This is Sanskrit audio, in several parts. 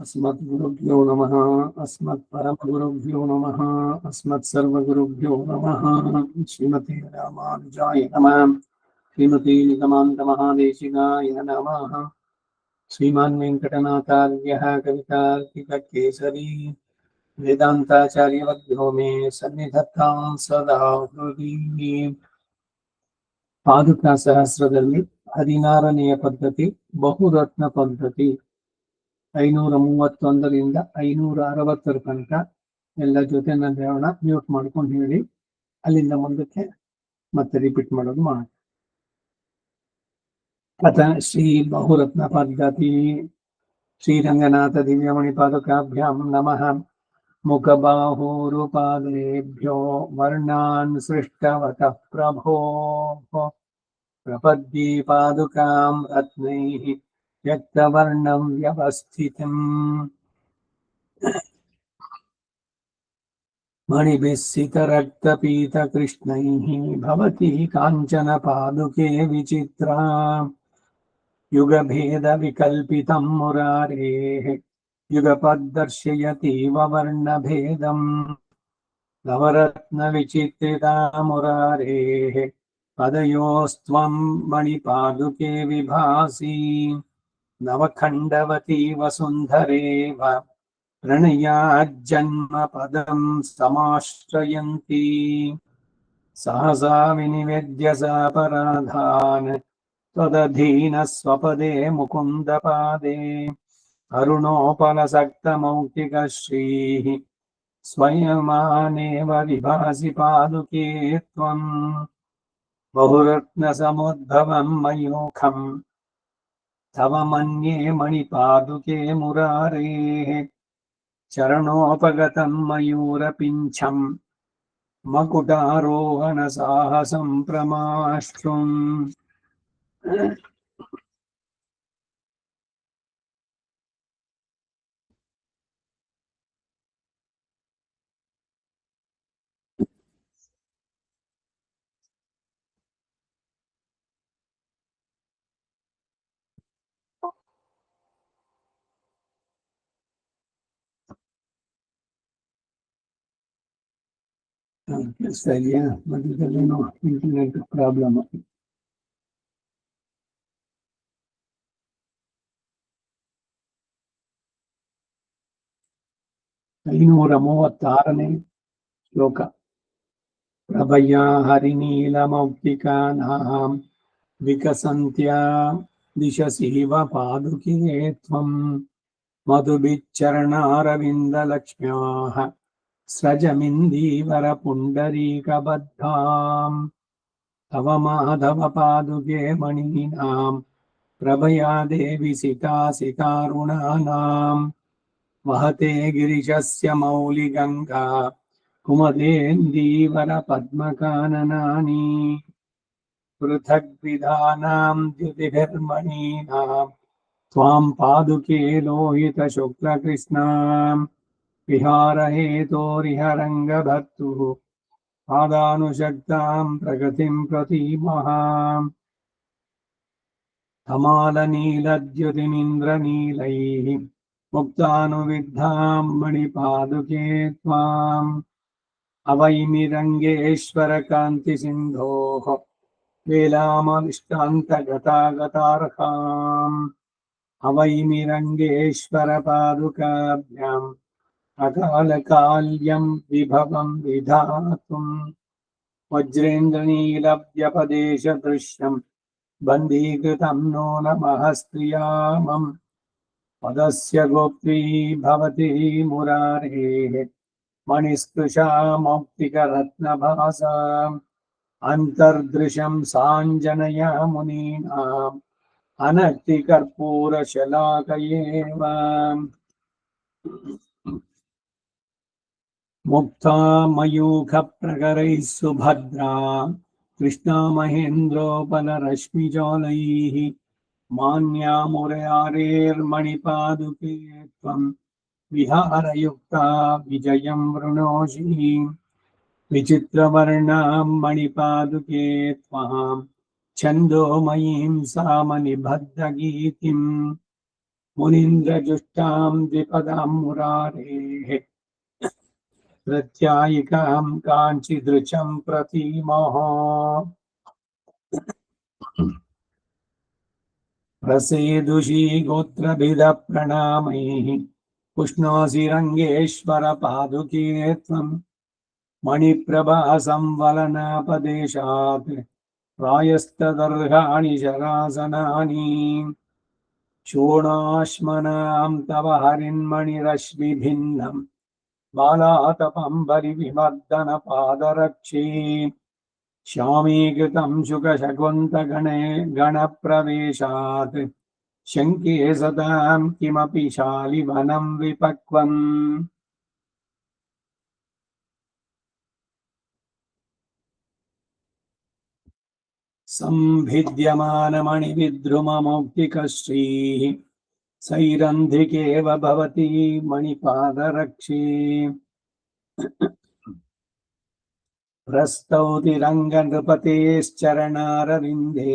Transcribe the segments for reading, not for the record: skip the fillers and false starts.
अस्मद्गुरुभ्यो नमः। अस्मत्परमगुरुभ्यो नमः। अस्मत्सर्वगुरुभ्यो नमः। श्रीमते रामानुजाय नमः। श्रीमते निगमान्तमहादेशिकाय नमः। श्रीमान् वेङ्कटनाथार्यः कवितार्किककेसरी वेदान्ताचार्यवर्यो मे सन्निधत्तां सदा हृदि। ಪಾದುಕಾ ಸಹಸ್ರದಲ್ಲಿ 16ನೆಯ ಪದ್ಧತಿ ಬಹುರತ್ನ ಪದ್ಧತಿ 531ರಿಂದ 560 ತನಕ ಎಲ್ಲ ಜೊತೆನಲ್ಲಿ ಹೇಳೋಣ. ಮ್ಯೂಟ್ ಮಾಡ್ಕೊಂಡು ಹೇಳಿ, ಅಲ್ಲಿಂದ ಮುಂದಕ್ಕೆ ಮತ್ತೆ ರಿಪೀಟ್ ಮಾಡೋದು ಮಾಡೋಣ. ಅಥ ಶ್ರೀ ಬಹುರತ್ನ ಪದ್ಧತಿ. ಶ್ರೀರಂಗನಾಥ ದಿವ್ಯಮಣಿ ಪಾದುಕಾಭ್ಯಾಂ ನಮಃ. ಮುಖಬಾಹೂರುಪಾದೇಭ್ಯೋ ವರ್ಣಾನ್ ಸೃಷ್ಟವತಃ ಪ್ರಭೋ. ಪ್ರಪದ್ಯೆ ಪಾದುಕಾಂ ರತ್ನೈಃ ವ್ಯಕ್ತವರ್ಣಂ ವ್ಯವಸ್ಥಿತಂ. ಮಣಿಭಿಃ ಸಿತರಕ್ತಪೀತಕೃಷ್ಣೈಃ ಭವತಿ ಕಾಂಚನ ಪಾದುಕೆ ವಿಚಿತ್ರಾ. ಯುಗಭೇದ ವಿಕಲ್ಪಿತಂ ಮುರಾರೇಃ ಯುಗಪದ್ ದರ್ಶಯತೀವ ವರ್ಣಭೇದಂ. ನವರತ್ನ ವಿಚಿತ್ರಿತಾ ಮುರಾರೇಃ ಪದಯೋಸ್ತ್ವಂ ಮಣಿಪಾದುಕೆ ವಿಭಾಸಿ. ನವಖಂಡವತಿ ವಸುಂಧರೇವ ಪ್ರಣಯಾಜ್ಜನ್ಮ ಪದಂ ಸಮಾಶ್ರಯಂತಿ. ಸಹಸಾ ವಿನಿವೇದ್ಯ ಸಾಪರಾಧಾನ್ ತ್ವದಧೀನ ಸ್ವಪದೇ ಮುಕುಂದ ಪಾದೇ. ಅರುಣೋಪಲಸಕ್ತಮೌಕ್ತಿಕ ಶ್ರೀಃ ಸ್ವಯಮಾನೇವ ವಿಭಾಸಿ ಪಾದುಕೆ ತ್ವಂ. ಬಹುರತ್ನ ಸಮುದ್ಭವಂ ಮಯೂಖಂ ತವ ಮನ್ಯೇ ಮಣಿಪಾದುಕೆ ಮುರಾರೇಃ. ಚರಣೋಪಗತಂ ಮಯೂರಪಿಂಚಂ ಮಕುಟಾರೋಹಣ ಸಾಹಸಂ ಪ್ರಮಾಶ್ರುಂ. ಸರಿಯಾ? ಮಧ್ಯದಲ್ಲೇನೋ ಇಂಟರ್ನೆಟ್ ಪ್ರಾಬ್ಲಮ್. 536ನೇ ಶ್ಲೋಕ. ಪ್ರಭಯಾ ಹರಿನೀಲಮೌಕ್ತಿಕಾನಾಂ ವಿಕಸಂತ್ಯಾ ದಿಶಸೀವ ಪಾದುಕೆ ತ್ವಂ. ಮಧುಭಿಚ್ಚರಣಾರವಿಂದಲಕ್ಷ್ಮ್ಯಾಃ ಸ್ರಜಮಿಂದೀವರ ಪುಂಡರೀಕಬದ್ಧಾಂ. ತವ ಮಾಧವ ಪಾದುಕೆ ಮಣೀನಾಂ ಪ್ರಭಯಾ ದೇವಿ ಸಿತಾಸಿ ಕಾರುಣಾನಾಂ. ವಹತೆ ಗಿರಿಶಸ್ಯ ಮೌಲಿಗಂಗಾ ಕುಮದೇಂದೀವರ ಪದ್ಮಕಾನನಾನಿ. ಪೃಥಗ್ವಿಧಾನಾಂ ದ್ಯುತಿಭಿರ್ಮಣೀನಾಂ ತ್ವಾಂ ಪಾದುಕೆ ಲೋಹಿತ ಶುಕ್ಲಕೃಷ್ಣಾಂ. ವಿಹಾರಹೇತೋರಿಹ ರಂಗಭರ್ತುಃ ಪಾದಾನುಶಕ್ತಾಂ ಪ್ರಗತಿಂ ಪ್ರತೀಮಃ. ಕಮಾಲನೀಲದ್ಯುತಿಮಿಂದ್ರನೀಲೈಃ ಮುಕ್ತಾನುವಿದ್ಧಾಂ ಮಣಿಪಾದುಕೆ ತ್ವಾಂ. ಅವೈಮಿ ರಂಗೇಶ್ವರ ಕಾಂತಿ ಸಿಂಧೋಃ ವೇಲಾಮವಿಷ್ಟಾಂತಗತಾಗತಾರ್ಹಾಂ. ಅವೈಮಿ ರಂಗೇಶ್ವರ ಪಾದುಕಾಭ್ಯಾಂ ಅಕಾಲಕಾಲ್ಯಂ ವಿಭವಂ ವಿಧಾತುಂ. ವಜ್ರೇಂದ್ರನೀಲವ್ಯಪದೇಶ ದೃಶ್ಯಂ ಬಂಧೀಕೃತಂ ನೋ ನಮಃ ಸ್ತ್ರಿಯಾಮಂ. ಪದಸ್ಯ ಗೋಪ್ತ್ರೀ ಭವತಿ ಮುರಾರೇಃ ಮಣಿಸ್ಪೃಶಾ ಮೌಕ್ತಿಕರತ್ನಭಾಸಾ. ಅಂತರ್ದೃಶಂ ಸಾಂಜನಯ ಮುನೀನಾಂ ಅನಕ್ತಿಕರ್ಪೂರಶಲಾಕಯೇವ. ಮುಕ್ತಾ ಮಯೂಖ ಪ್ರಕರೈಃ ಸುಭದ್ರಾ ಕೃಷ್ಣಾ ಮಹೇಂದ್ರೋಪಲರಶ್ಮಿಜಾಲೈಃ. ಮಾನ್ಯಾ ಮುರಾರೇರ್ಮಣಿಪಾದುಕೆ ತ್ವಂ ವಿಹಾರಯುಕ್ತಾ ವಿಜಯಂ ವೃಣೋಷಿ. ವಿಚಿತ್ರವರ್ಣಾಂ ಮಣಿಪಾದುಕೆ ತ್ವಾಂ ಛಂದೋಮಯೀಂ ಸಾಮನಿಬದ್ಧಗೀತಿಂ. मुनीन्द्रजुष्टां द्विपदां मुरारेः प्रत्यायिकां काञ्चिदृचं प्रतीमः प्रसेदुषी गोत्रभिदः प्रणामैः पुष्णोऽसि रङ्गेश्वर पादुके त्वं मणिप्रभा संवलनापदेशात् प्रायस्तदर्हाणि शरासनानि शोणाश्मनां तव हरिन्मणिरश्मिभिन्नम् बालातपम्बरिविमर्दनपादरक्षे श्यामीकृतं शुकशकुन्तगणे गणप्रवेशात् शङ्के सतां किमपि शालिवनं विपक्वम् संभिद्यमानमणिविद्रुममौक्तिकश्रीः सैरन्ध्रिकेव भवति मणिपादरक्षे प्रस्तौति रङ्गनृपतेश्चरणारविन्दे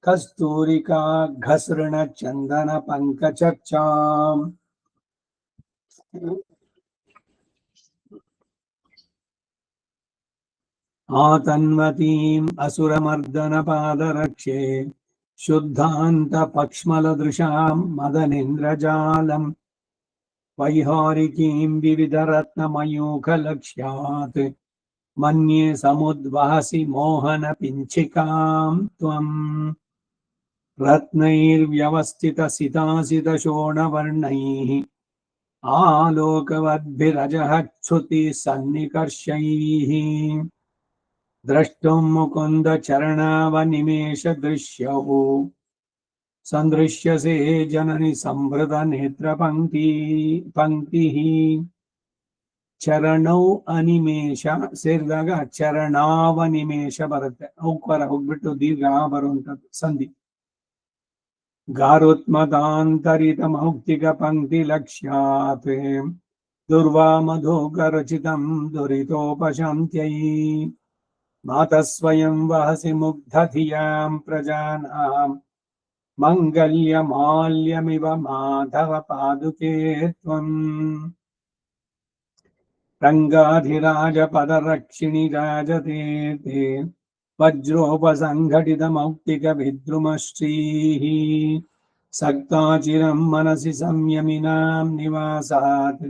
कस्तूरिका घसृणचन्दनपङ्कचर्चाम् आतन्वतीम् असुरमर्दनपादरक्षे शुद्धान्तपक्ष्मलदृशां मदनेन्द्रजालम् वैहारिकीं विविधरत्नमयूखलक्ष्यात् मन्ये समुद्वासि मोहनपिञ्चिकां त्वम् रत्नैर्व्यवस्थितसितासितशोणवर्णैः आलोकवद्भिरजःच्छ्रुतिसन्निकर्षैः द्रष्टुं मुकुन्दचरणावनिमेषदृश्यौ सन्दृश्यसे जननि संवृतनेत्रपङ्क्तिः चरणौ अनिमेष ಸೇರಿದಾಗ ಚರಣಾವನಿಮೇಷ ಬರುತ್ತೆ. ಔಕ್ವರ ಹೋಗ್ಬಿಟ್ಟು ದೀರ್ಘ ಬರುವಂತದ್ದು ಸಂಧಿ. ಗಾರುತ್ಮದಾಂತರಿತ ಮೌಕ್ತಿಕ ಪಂಕ್ತಿ ಲಕ್ಷ್ಯಾತ್ ದುರ್ವಾಮಧೋಕರಚಿತಂ ದುರಿತೋಪಶಾಂತ್ಯೈ ಮಾತಃ ಸ್ವಯಂ ವಹಸಿ ಮುಗ್ಧಧಿಯಾಂ ಪ್ರಜಾನಾಂ ಮಂಗಲ್ಯಮಾಲ್ಯಮಿವ ಮಾಧವ ಪಾದುಕೆ ತ್ವಂ रङ्गाधिराजपदरक्षिणि राजते ते वज्रोपसङ्घटितमौक्तिकविद्रुमश्रीः सक्ताचिरं मनसि संयमिनां निवासात्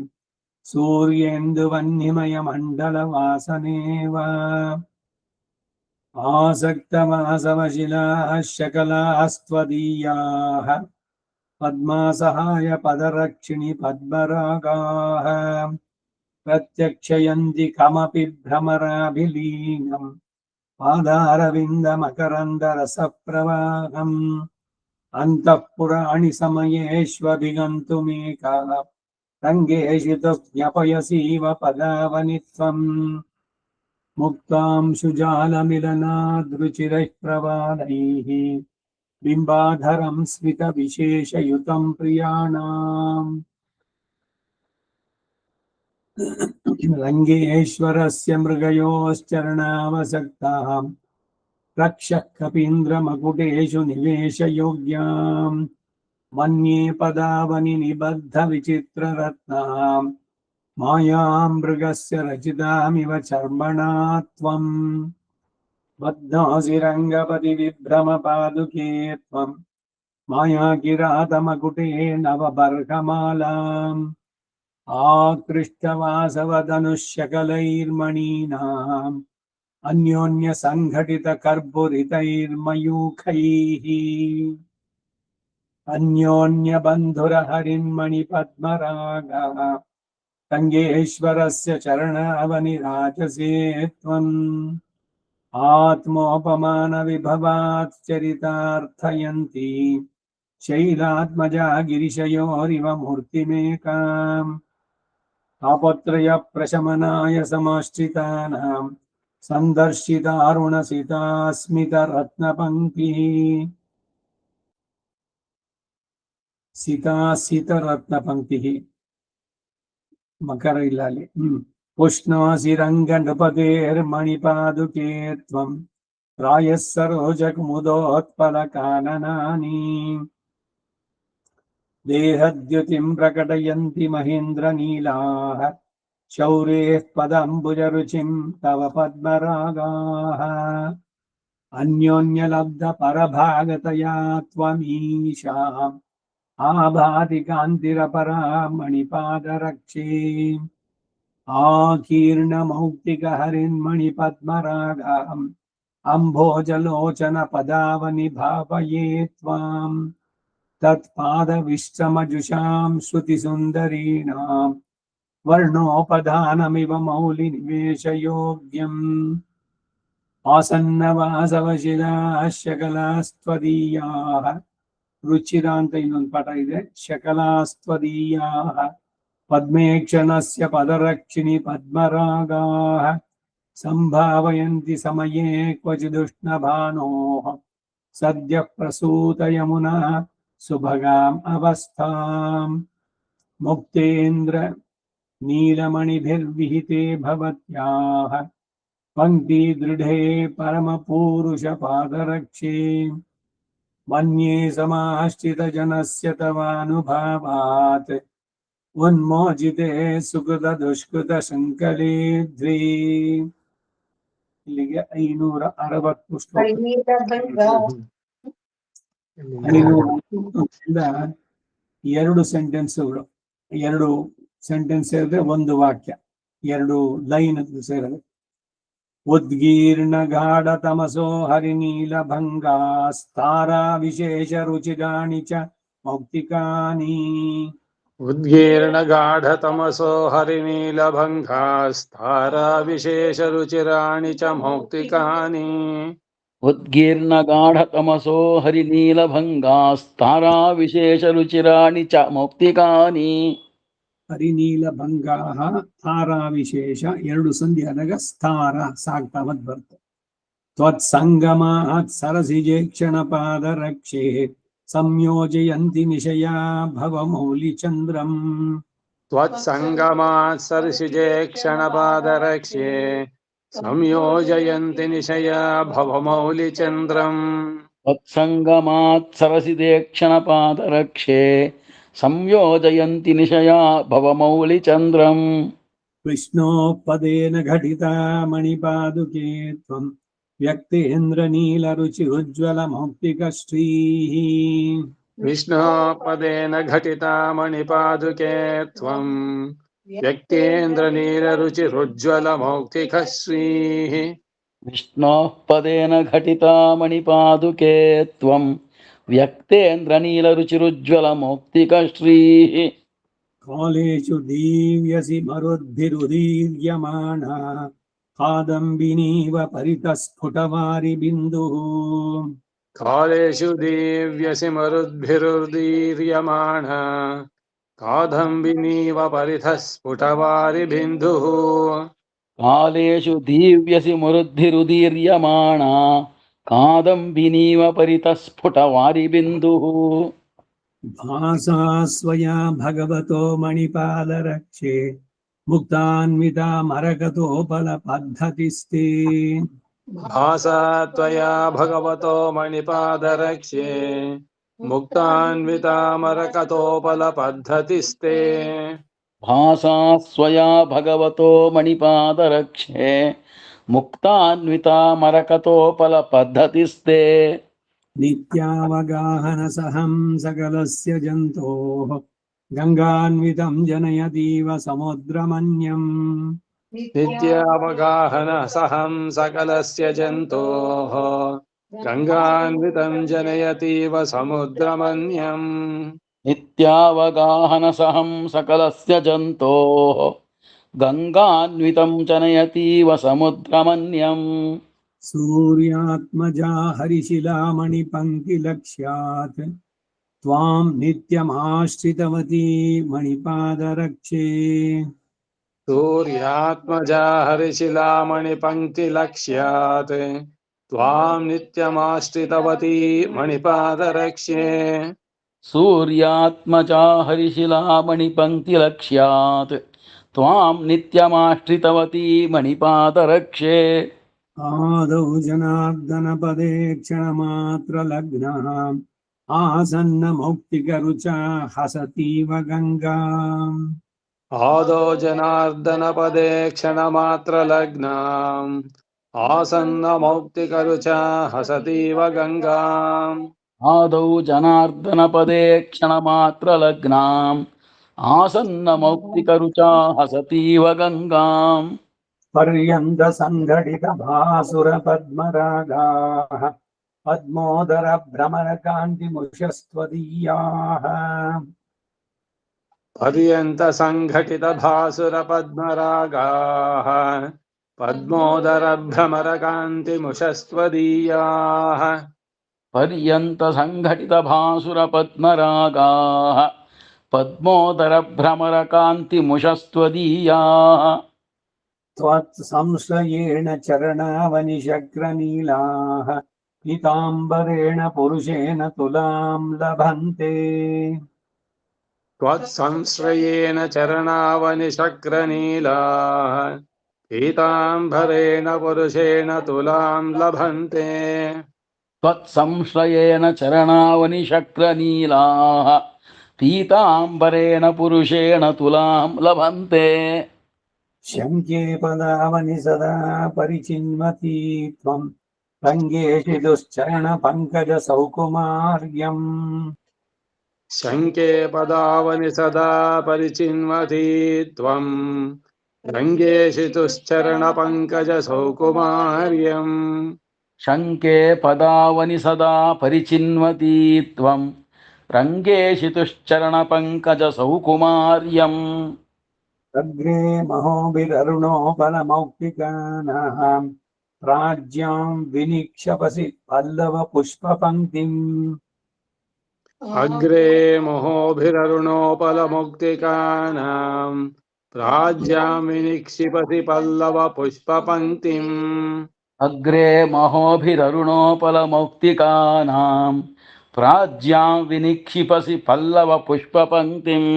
सूर्येन्दुवह्निमयमण्डलवासनेव आसक्तवासवशिलाः शकलास्त्वदीयाः पद्मासहाय पदरक्षिणि पद्मरागाः प्रत्यक्षयन्ति कमपि भ्रमराभिलीनम् पादारविन्दमकरन्दरसप्रवाहम् अन्तःपुराणि समयेष्वभिगन्तुमेका रङ्गेषु ज्ञापयसीव पदावनि त्वम् मुक्तांशुजालमिलनाद्रुचिरैः प्रवालैः बिम्बाधरं स्मितविशेषयुतं प्रियाणाम् रङ्गेश्वरस्य मृगयोश्चरणावसक्ताः रक्षः कपीन्द्रमकुटेषु निवेशयोग्यां मन्ये पदावनि निबद्धविचित्ररत्नां मायां मृगस्य रचितामिव चर्मणा त्वं बध्नासि रङ्गपति विभ्रमपादुके त्वं मायाकिरातमकुटे नवबर्हमालाम् आकृष्टवासवदनुष्यकलैर्मणीनाम् अन्योन्यसङ्घटितकर्पूरितैर्मयूखैः अन्योन्यबन्धुरहरिन्मणिपद्मरागः रङ्गेश्वरस्य चरणावनिराजसे त्वम् आत्मोपमानविभवात् चरितार्थयन्ति शैलात्मजा गिरिशयोरिव मूर्तिमेकाम् तापत्रयप्रशमनाय समाश्रितानां सन्दर्शितारुणसितास्मितरत्नपङ्क्तिः सितासितरत्नपङ्क्तिः मकर इल्लालि पुष्णासि रङ्गनृपतेर्मणिपादुके त्वं प्रायः सरोजकुमुदोत्पलकाननानि देहद्युतिं प्रकटयन्ति महेन्द्रनीलाः शौरेः पदाम्बुजरुचिं तव पद्मरागाः अन्योन्यलब्धपरभागतया त्वमीशाम् आभाति कान्तिरपरा मणिपादरक्षे आकीर्णमौक्तिकहरिन्मणिपद्मरागाम् अम्भोजलोचनपदावनि भावये त्वाम् तत्पादविश्रमजुषां श्रुतिसुन्दरीणाम् वर्णोपधानमिव मौलिनिवेशयोग्यम् आसन्नवासवशिलाः शकलास्त्वदीयाः रुचिरा ಅಂತ ಇನ್ನೊಂದು ಪಾಠ ಇದೆ शकलास्त्वदीयाः पद्मेक्षणस्य पदरक्षिणि पद्मरागाः सम्भावयन्ति समये क्वचिदुष्णभानोः सद्यः प्रसूतयमुना सुभगाम् अवस्थाम् मुक्तेन्द्र नीलमणिभिर्विहिते भवत्याः पंक्ति दृढ़े परमपूरुषपादरक्षे मन्ये समाश्रित जनस्य तवानुभावात् उन्मोचिते सुकृत दुष्कृत संकले द्वे ಇಲ್ಲಿಗೆ 560 ಶ್ಲೋಕ 2 ಸೆಂಟೆನ್ಸ್ಗಳು 2 ಸೆಂಟೆನ್ಸ್ ಸೇರಿದ್ರೆ ಒಂದು ವಾಕ್ಯ 2 ಲೈನ್ ಸೇರಿದ್ರೆ उद्गीर्ण गाढ़ तमसो हरिनील भंगास्तारा विशेष रुचिराणि च मौक्तिकानि उद्गीर्ण गाढ़ तमसो हरिनील भंगास्तारा विशेष रुचिराणि च मौक्तिकानि उद्गीर्ण गाढ़ तमसो हरिनील भंगास्तारा विशेष रुचिराणि च मौक्तिकानि हरिनील भंगाः तारा विशेष 2 ಸಂಧಿ ಆದಾಗ ಸ್ಥಾರ ಸಾಗ್ತಾವತ್ ಬರುತ್ತೆ त्वत्संगमात् सरसिजे क्षणपादरक्षे संयोजयन्ति निशया भवमौलिचन्द्रम् त्वत्संगमात् सरसिजे क्षणपादरक्षे संयोजयन्ति निशया भवमौलिचन्द्रम् त्वत्संगमात् सरसिजे क्षणपादरक्षे संयोजयन्ति निशया भवमौलिचन्द्रम् विष्णोपदेन घटिता मणिपादुके त्वं व्यक्तेन्द्रनीलरुचिरुज्ज्वलमौक्तिकश्रीः विष्णोपदेन घटिता मणिपादुके त्वं व्यक्तेन्द्रनीलरुचिरुज्ज्वलमौक्तिकश्रीः विष्णोः पदेन घटिता मणिपादुके त्वं व्यक्तेन्द्रनीलरुचिरुज्ज्वलमौक्तिकश्रीः कालेषु दीव्यसि मरुद्भिरुदीर्यमाणा कादम्बिनीव परितस्फुटवारिबिन्दुः कालेषु दीव्यसि मरुद्भिरुदीर्यमाणा कादम्बिनीव परितस्फुटवारिबिन्दुः कालेषु दीव्यसि मरुद्भिरुदीर्यमाणा कादम्बिनीव परितस्फुटवारिबिन्दुः भासा स्वया भगवतो मणिपादरक्षे मुक्तान्विता मरकतोपलपद्धतिस्ते भासा त्वया भगवतो मणिपादरक्षे मुक्तान्विता मरकतोपलपद्धतिस्ते भासा स्वया भगवतो मणिपादरक्षे मुक्तान्विता मरकतोपलपद्धतिस्ते नित्यावगाहनसहं सकलस्य जन्तोः गंगान्वितं जनयतीव समुद्रमन्यम् नित्यावगाहनसहं सकलस्य जन्तोः गंगान्वितं जनयतीव समुद्रमन्यम् नित्यावगाहनसहं सकलस्य जन्तोः गंगान्वितं जनयतीव समुद्रमन्यम् सूर्यात्मजा हरिशिलामणिपङ्क्तिलक्ष्यात् त्वां नित्यमाश्रितवती मणिपादरक्षे सूर्यात्मजा हरिशिलामणिपङ्क्तिलक्ष्यात् त्वां नित्यमाश्रितवती मणिपादरक्षे सूर्यात्मजा हरिशिलामणिपङ्क्तिलक्ष्यात् त्वां नित्यमाश्रितवती मणिपादरक्षे आदौ जनार्दनपदे क्षणमात्रलग्नः आसन्नमौक्तिकरुचा हसतीव गङ्गा आदौ जनार्दनपदे क्षणमात्रलग्नाम् आसन्नमौक्तिकरुचा हसतीव गङ्गाम् आदौ जनार्दनपदे क्षणमात्रलग्नाम् आसन्नमौक्तिकरुचा हसतीव गङ्गाम् पर्यन्तसङ्घटितभासुरपद्मरागाः पद्मोदरभ्रमरकान्तिमुषस्त्वदीयाः पर्यन्तसङ्घटितभासुरपद्मरागाः पद्मोदरभ्रमरकान्तिमुषस्त्वदीयाः पर्यन्तसङ्घटितभासुरपद्मरागाः पद्मोदरभ्रमरकान्तिमुषस्त्वदीयाः त्वत्संश्रयेण चरणावनिशग्रनीलाः पीताम्बरेण पुरुषेण तुलां लभन्ते त्वत्संश्रयेण चरणावनिशग्रनीलाः पीताम्बरेण पुरुषेण तुलां लभन्ते त्वत्संश्रयेण चरणावनिशक्रनीलाः पीताम्बरेण पुरुषेण तुलां लभन्ते शङ्के पदावनि सदा परिचिन्वती त्वं रङ्गेषु दुश्चरणपङ्कजसौकुमार्यम् शङ्के पदावनि सदा परिचिन्वती त्वम् रङ्गेषु तुश्चरणपङ्कजसौकुमार्यम् शङ्के पदावनि सदा परिचिन्वती त्वं रङ्गेशितुश्चरणपङ्कजसौकुमार्यम् अग्रे महोभिररुणोपलमौक्तिकानां राज्ञां विनिक्षपसि पल्लवपुष्पपङ्क्तिम् अग्रे मोहोभिररुणोपलमुक्तिकानाम् राज्यां विनिक्षिपति पल्लवपुष्पपङ्क्तिम् अग्रे महोभिररुणोपलमौक्तिकानां प्राज्यां विनिक्षिपसि पल्लवपुष्पपङ्क्तिम्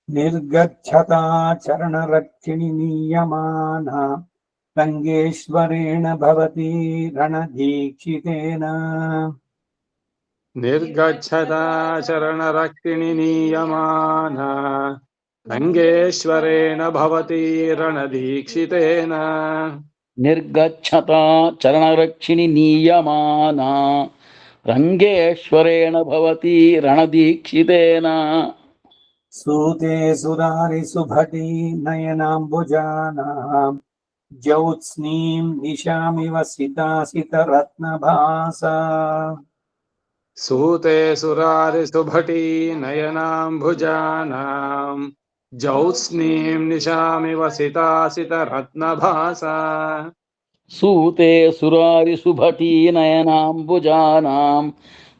निर्गच्छता चरणरक्षिणि नीयमाना रङ्गेश्वरेण भवती रणदीक्षितेन निर्गच्छता चरणरक्षिणि नीयमाना रङ्गेश्वरेण भवती रणदीक्षितेन निर्गच्छता चरणरक्षिणि नीयमाना रङ्गेश्वरेण भवती रणदीक्षितेन सूते सुरारिसुभटी नयनाम्बुजानां ज्योत्स्नीं निशामिव सितासितरत्नभासा सूते सुरारिसुभटी नयनाम्बुजानां ज्योत्स्नीं निशामिव सितासितरत्नभासा सूते सुरारिसुभटी नयनाम्बुजानां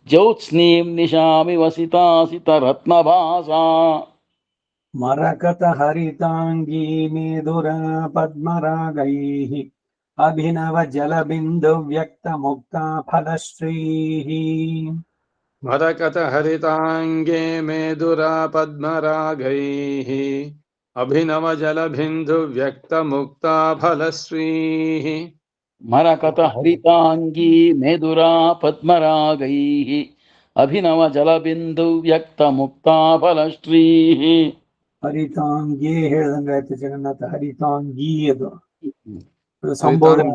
ज्योत्स्नीं निशामिव सितासितरत्नभासा मरकतहरिताङ्गी मेदुरा पद्मरागैः अभिनवजलबिन्दुव्यक्तमुक्ता फलश्रीः मरकतहरिताङ्गे मेदुरा पद्मरागैः अभिनवजलबिन्दुव्यक्तमुक्ता फलश्रीः मरकतहरिताङ्गी मेदुरा पद्मरागैः अभिनवजलबिन्दुव्यक्तमुक्ता फलश्रीः ಹರಿತಾಂಗಿ ಹೇಳ್ದಂಗಾಯ್ತು ಜಗನ್ನಾಥ ಹರಿತಾಂಗಿ ಅದು ಸಂಬೋಧನೆ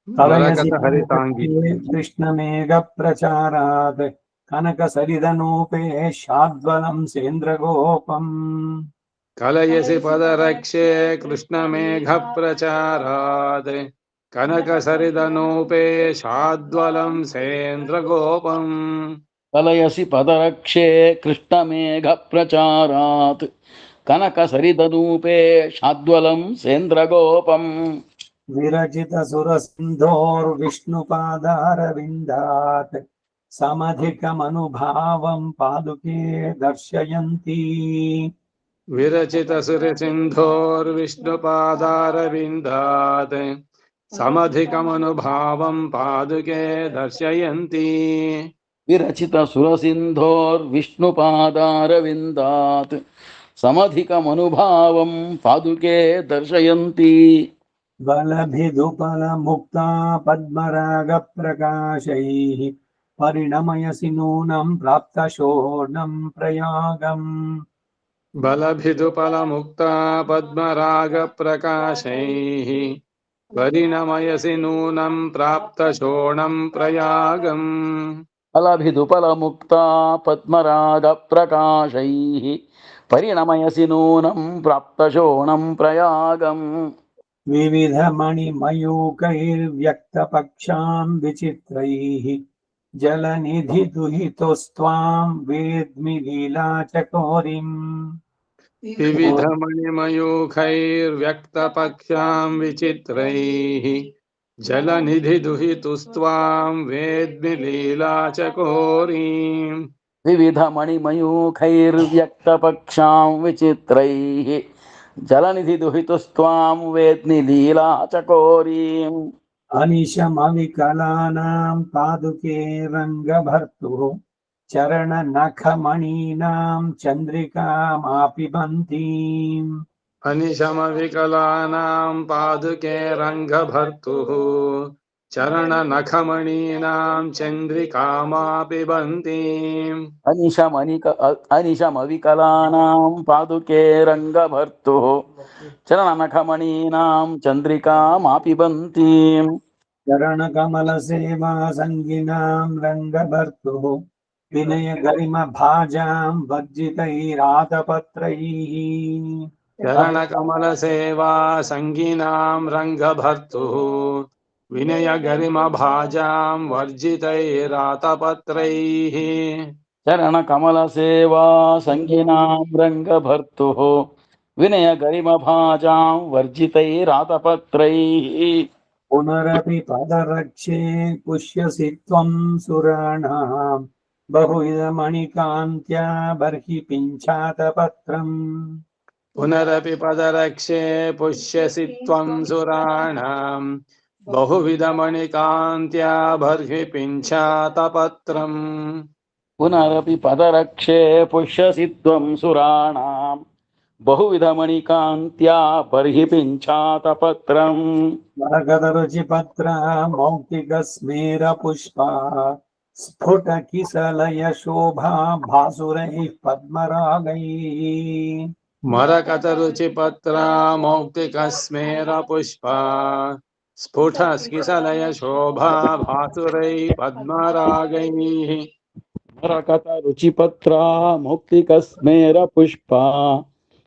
ಮರಕತ ಹರಿತಾಂಗಿ ಕೃಷ್ಣ ಮೇಘ ಪ್ರಚಾರಾತ್ ಕನಕ ಸರಿದನೂಪೇ ಶಾದ್ವಲಂ ಸೇಂದ್ರ ಗೋಪಂ ಕಲಯಸಿ ಪದರಕ್ಷೆ ಕೃಷ್ಣ ಮೇಘ ಪ್ರಚಾರಾತ್ ಕನಕ ಸರಿದನೂಪೇ ಶಾದ್ವಲಂ ಸೇಂದ್ರ ಗೋಪಂ कलयसि पदरक्षे कृष्णमेघप्रचारात् कनकसरिदनूपे शाद्वलं सेन्द्रगोपम् विरचित सुरसिन्धोर्विष्णुपादारविन्दात् समधिकमनुभावं पादुके दर्शयन्ति विरचित सुरसिन्धोर्विष्णुपादारविन्दात् समधिकमनुभावं पादुके दर्शयन्ति विरचित सुरसिन्धोर्विष्णुपादारविन्दात् समधिकमनुभावं पादुके दर्शयन्ति बलभिदुपलमुक्ता पद्मरागप्रकाशैः परिणमयसि नूनं प्राप्तशोर्णं प्रयागम् बलभिदुपलमुक्ता पद्मरागप्रकाशैः परिणमयसि नूनं प्राप्तशोणं प्रयागम् फलभिदुपलमुक्ता पद्मरागप्रकाशैः परिणमयसि नूनं प्राप्तशोणं प्रयागम् विविधमणिमयूकैर्व्यक्तपक्षां विचित्रैः जलनिधिदुहितोस्त्वां वेद्मि लीलाचकोरिम् विविधमणिमयूखैर्व्यक्तपक्षां विचित्रैः जलनिधिदुहितुस्त्वां वेद्मि लीलाचकोरीम् विविधमणिमयूखैर्व्यक्तपक्षां विचित्रैः जलनिधिदुहितुस्त्वां वेद्मि लीलाचकोरीम् अनिशमविकलानां पादुके रङ्गभर्तुः चरणनखमणीनां चन्द्रिकामापि बन्तीम् अनिशमविकलानां पादुके रङ्गभर्तुः चरणनखमणीनां चन्द्रिकामापि बन्तीम् अनिशमविकलानां पादुके रङ्गभर्तुः चरणनखमणीनां चन्द्रिकामापि बन्तीम् चरणकमलसेवा सङ्गिनां रङ्गभर्तुः विनयगरिमभाजां वर्जितैरातपत्रैः चरणकमलसेवा सङ्गिनां रङ्गभर्तुः विनयगरिमभाजां वर्जितैरातपत्रैः चरणकमलसेवा सङ्गिनां रङ्गभर्तुः विनयगरिमभाजां वर्जितैरातपत्रैः पुनरपि पदरक्षे पुष्यसि त्वं सुराणां बहुविधमणिकान्त्या बर्हि पिञ्छातपत्रम् पुनरपि पदरक्षे पुष्यसि त्वं सुराणां बहुविधमणिकान्त्या बर्हि पिञ्छातपत्रम् पुनरपि पदरक्षे पुष्यसि त्वं सुराणां बहुविधमणिकान्त्या बर्हि पिञ्छातपत्रम् मरकतरुचिपत्रा मौक्तिकस्मेरपुष्पा स्फुटकिसलयशोभा भासुरैः पद्मरागैः मरकतरुचिपत्रा मौक्तिकस्मेरपुष्पा स्फुटस्किसलयशोभा भासुरैः पद्मरागैः मरकतरुचिपत्रा मौक्तिकस्मेरपुष्पा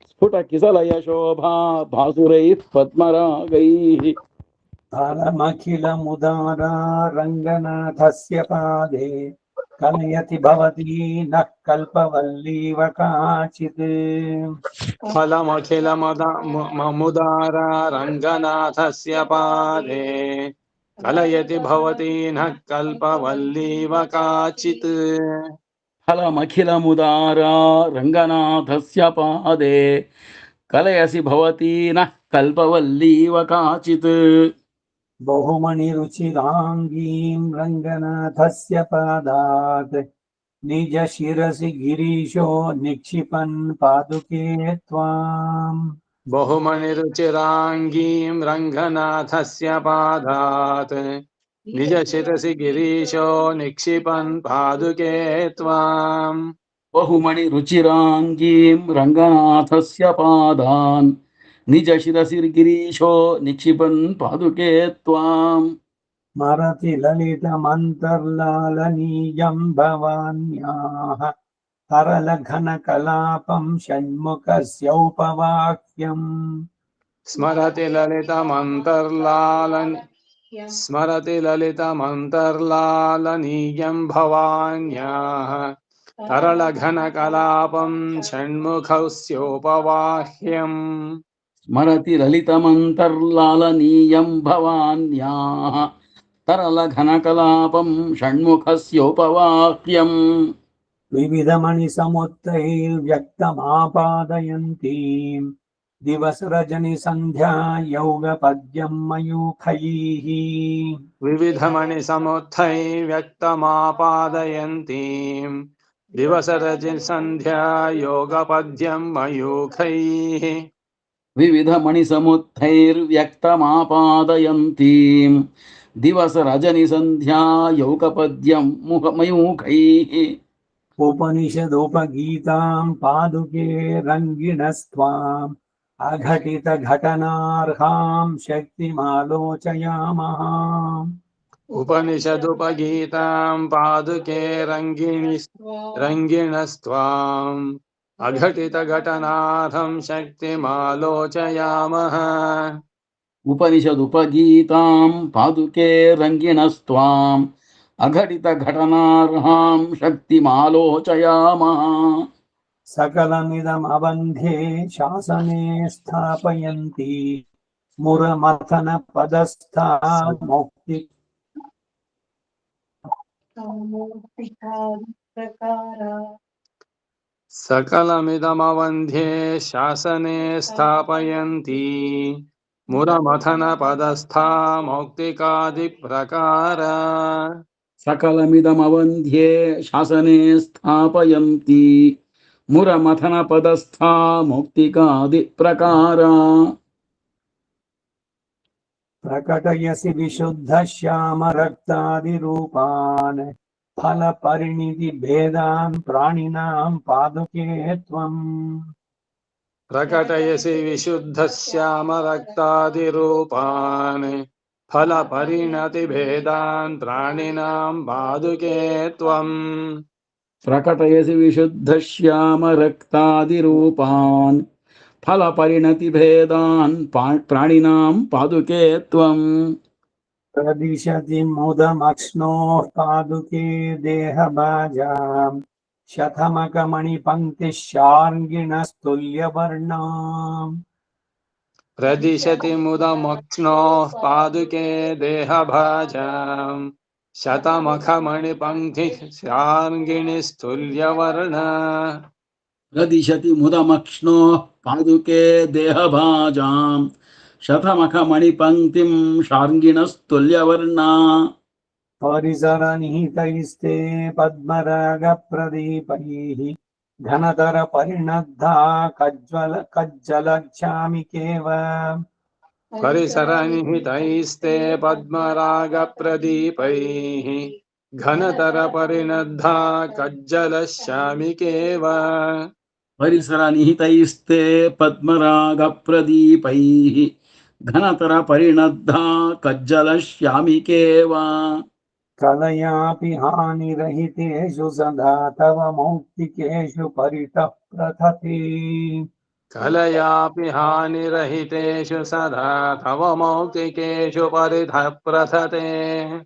स्फुटकिसलयशोभा भासुरैः पद्मरागैः फलमखिलमुदारा रङ्गनाथस्य पादे कलयति भवती नः कल्पवल्लीव काचित् फलमखिलमुदारा रङ्गनाथस्य पादे कलयति भवती नः कल्पवल्लीव काचित् फलमखिलमुदारा रङ्गनाथस्य पादे कलयसि भवती नः कल्पवल्लीव काचित् बहुमणिरुचिराङ्गीं रङ्गनाथस्य पादात् निजशिरसि गिरीशो निक्षिपन् पादुके त्वाम् बहुमणिरुचिराङ्गीं रङ्गनाथस्य पादात् निजशिरसि गिरीशो निक्षिपन् पादुके त्वाम् बहुमणिरुचिराङ्गीं रङ्गनाथस्य पादान् निजशिरसि गिरीशो निक्षिपन् पादुके त्वाम् स्मरति ललितमन्तर्लालनीयं भवान्याः तरलघनकलापं षण्मुखस्योपवाक्यम् स्मरति ललितमन्तर्लालनीयं भवान्याः तरलघनकलापं षण्मुखस्योपवाह्यम् स्मरति ललितमन्तर्लालनीयं भवान्याः तरलघनकलापं षण्मुखस्योपवाक्यम् विविधमणिसमुत्तैर्व्यक्तमापादयन्तीं दिवसरजनिसन्ध्या यौगपद्यं मयूखैः विविधमणिसमुत्थैर्व्यक्तमापादयन्तीं दिवसरजनिसन्ध्या योगपद्यं मयूखैः विविधमणिसमुत्थैर्व्यक्तमापादयन्तीं दिवस रजनी संध्या यौकपद्यं मयूखैः उपनिषदोपगीतां पादुके रङ्गिणस्त्वाम् अघटितघटनार्हां शक्तिमालोचयामः। उपनिषदुपगीतां पादुके रङ्गिणस्त्वाम् अघटितघटनार्थं शक्तिमालोचयामः। उपनिषदुपगीतां पादुके रङ्गिणस्त्वाम् अघटितघटनार्हां शक्तिमालोचयामः। सकलमिदमवन्ध्ये शासने स्थापयन्ति मुरमथनपदस्था मुक्ति सकलमिदमवन्ध्ये शासने स्थापयन्ति मुरमथनपदस्था मौक्तिकादिप्रकार। सकलमिदमवन्ध्ये शासने स्थापयन्ति मुरमथनपदस्था मौक्तिकादिप्रकारा। प्रकटयसि विशुद्धश्यामरक्तादिरूपान् फलपरिणितिभेदान् प्राणिनां पादुके त्वम्। प्रकटयसि विशुद्धश्यामरक्तादिरूपान् फलपरिणतिभेदान् प्राणिनां पादुके त्वम्। प्रकटयसि विशुद्धश्यामरक्तादिरूपान् फलपरिणतिभेदान् प्राणिनां पादुके त्वम्। प्रदिशति मुदमक्ष्णोः पादुके देहभाजाम् शतमकमणिपङ्क्तिः शार्ङ्गिणस्तुल्यवर्णाम्। प्रदिशति मुदमक्ष्णोः पादुके देहभाजाम् शतमखमणिपङ्क्तिः शार्ङ्गिणीस्तुल्यवर्णा। प्रदिशति मुदमक्ष्णोः पादुके देहभाजाम् शतमखमणिपङ्क्तिं शार्ङ्गिणस्तुल्यवर्णा। परिसरनिहितैस्ते पद्मरागप्रदीपैः घनतरपरिणद्धा कज्जलक्षामिकेव। परिसरनिहितैस्ते पद्मरागप्रदीपैः घनतरपरिणद्धा कज्जलश्यामिकेव। परिसरनिहितैस्ते पद्मरागप्रदीपैः घनतरपरिणद्धा कज्जलश्यामिकेव। कलयापि हानिरहितेषु सदा तव मौक्तिकेषु परितः प्रथते। कलयापि हानिरहितेषु सदा तव मौक्तिकेषु परितः प्रथते।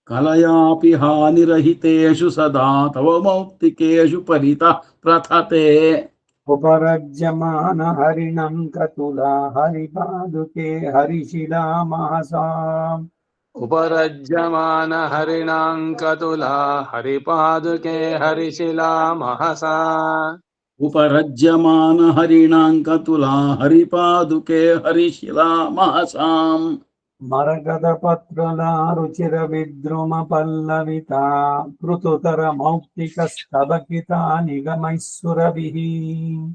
कलयापि हानिरहितेषु सदा तव मौक्तिकेषु परितः प्रथते। उपरज्यमान हरिणं कतुला हरिपादुके हरिशिला महसाम्। उपरज्यमान हरिणाङ्कतुला हरिपादुके हरिशिला महसा। उपरज्यमान हरिणाङ्कतुला हरिपादुके हरिशिला महसाम्। मरकतपत्रला रुचिरविद्रुमपल्लविता पृथुतरमौक्तिकस्तबकिता निगमैः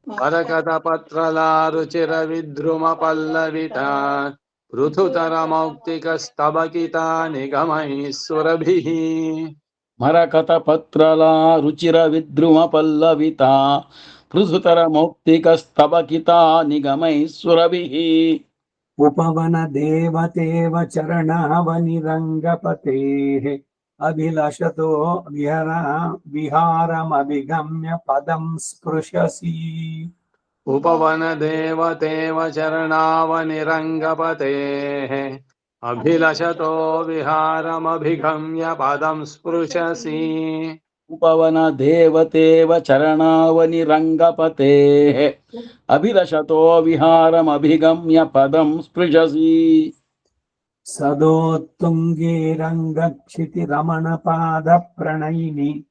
मरकतपत्रला रुचिरविद्रुमपल्लविता पृथुतरमौक्तिकस्तबकिता निगमैः सुरभिः। मरकतपत्रला रुचिरविद्रुमपल्लविता पृथुतरमौक्तिकस्तबकिता निगमैः सुरभिः। उपवन देवतेव चरणवनिरङ्गपतेः अभिलषतो विहारमभिगम्य पदं स्पृशसि। उपवन देवतेव चरणावनिरङ्गपतेः अभिलषतो विहारमभिगम्य पदं स्पृशसि। उपवन देवतेव चरणावनिरङ्गपतेः अभिलषतो विहारमभिगम्य पदं स्पृशसि। सदोत्तुङ्गे रङ्गक्षितिरमणपादप्रणयिनि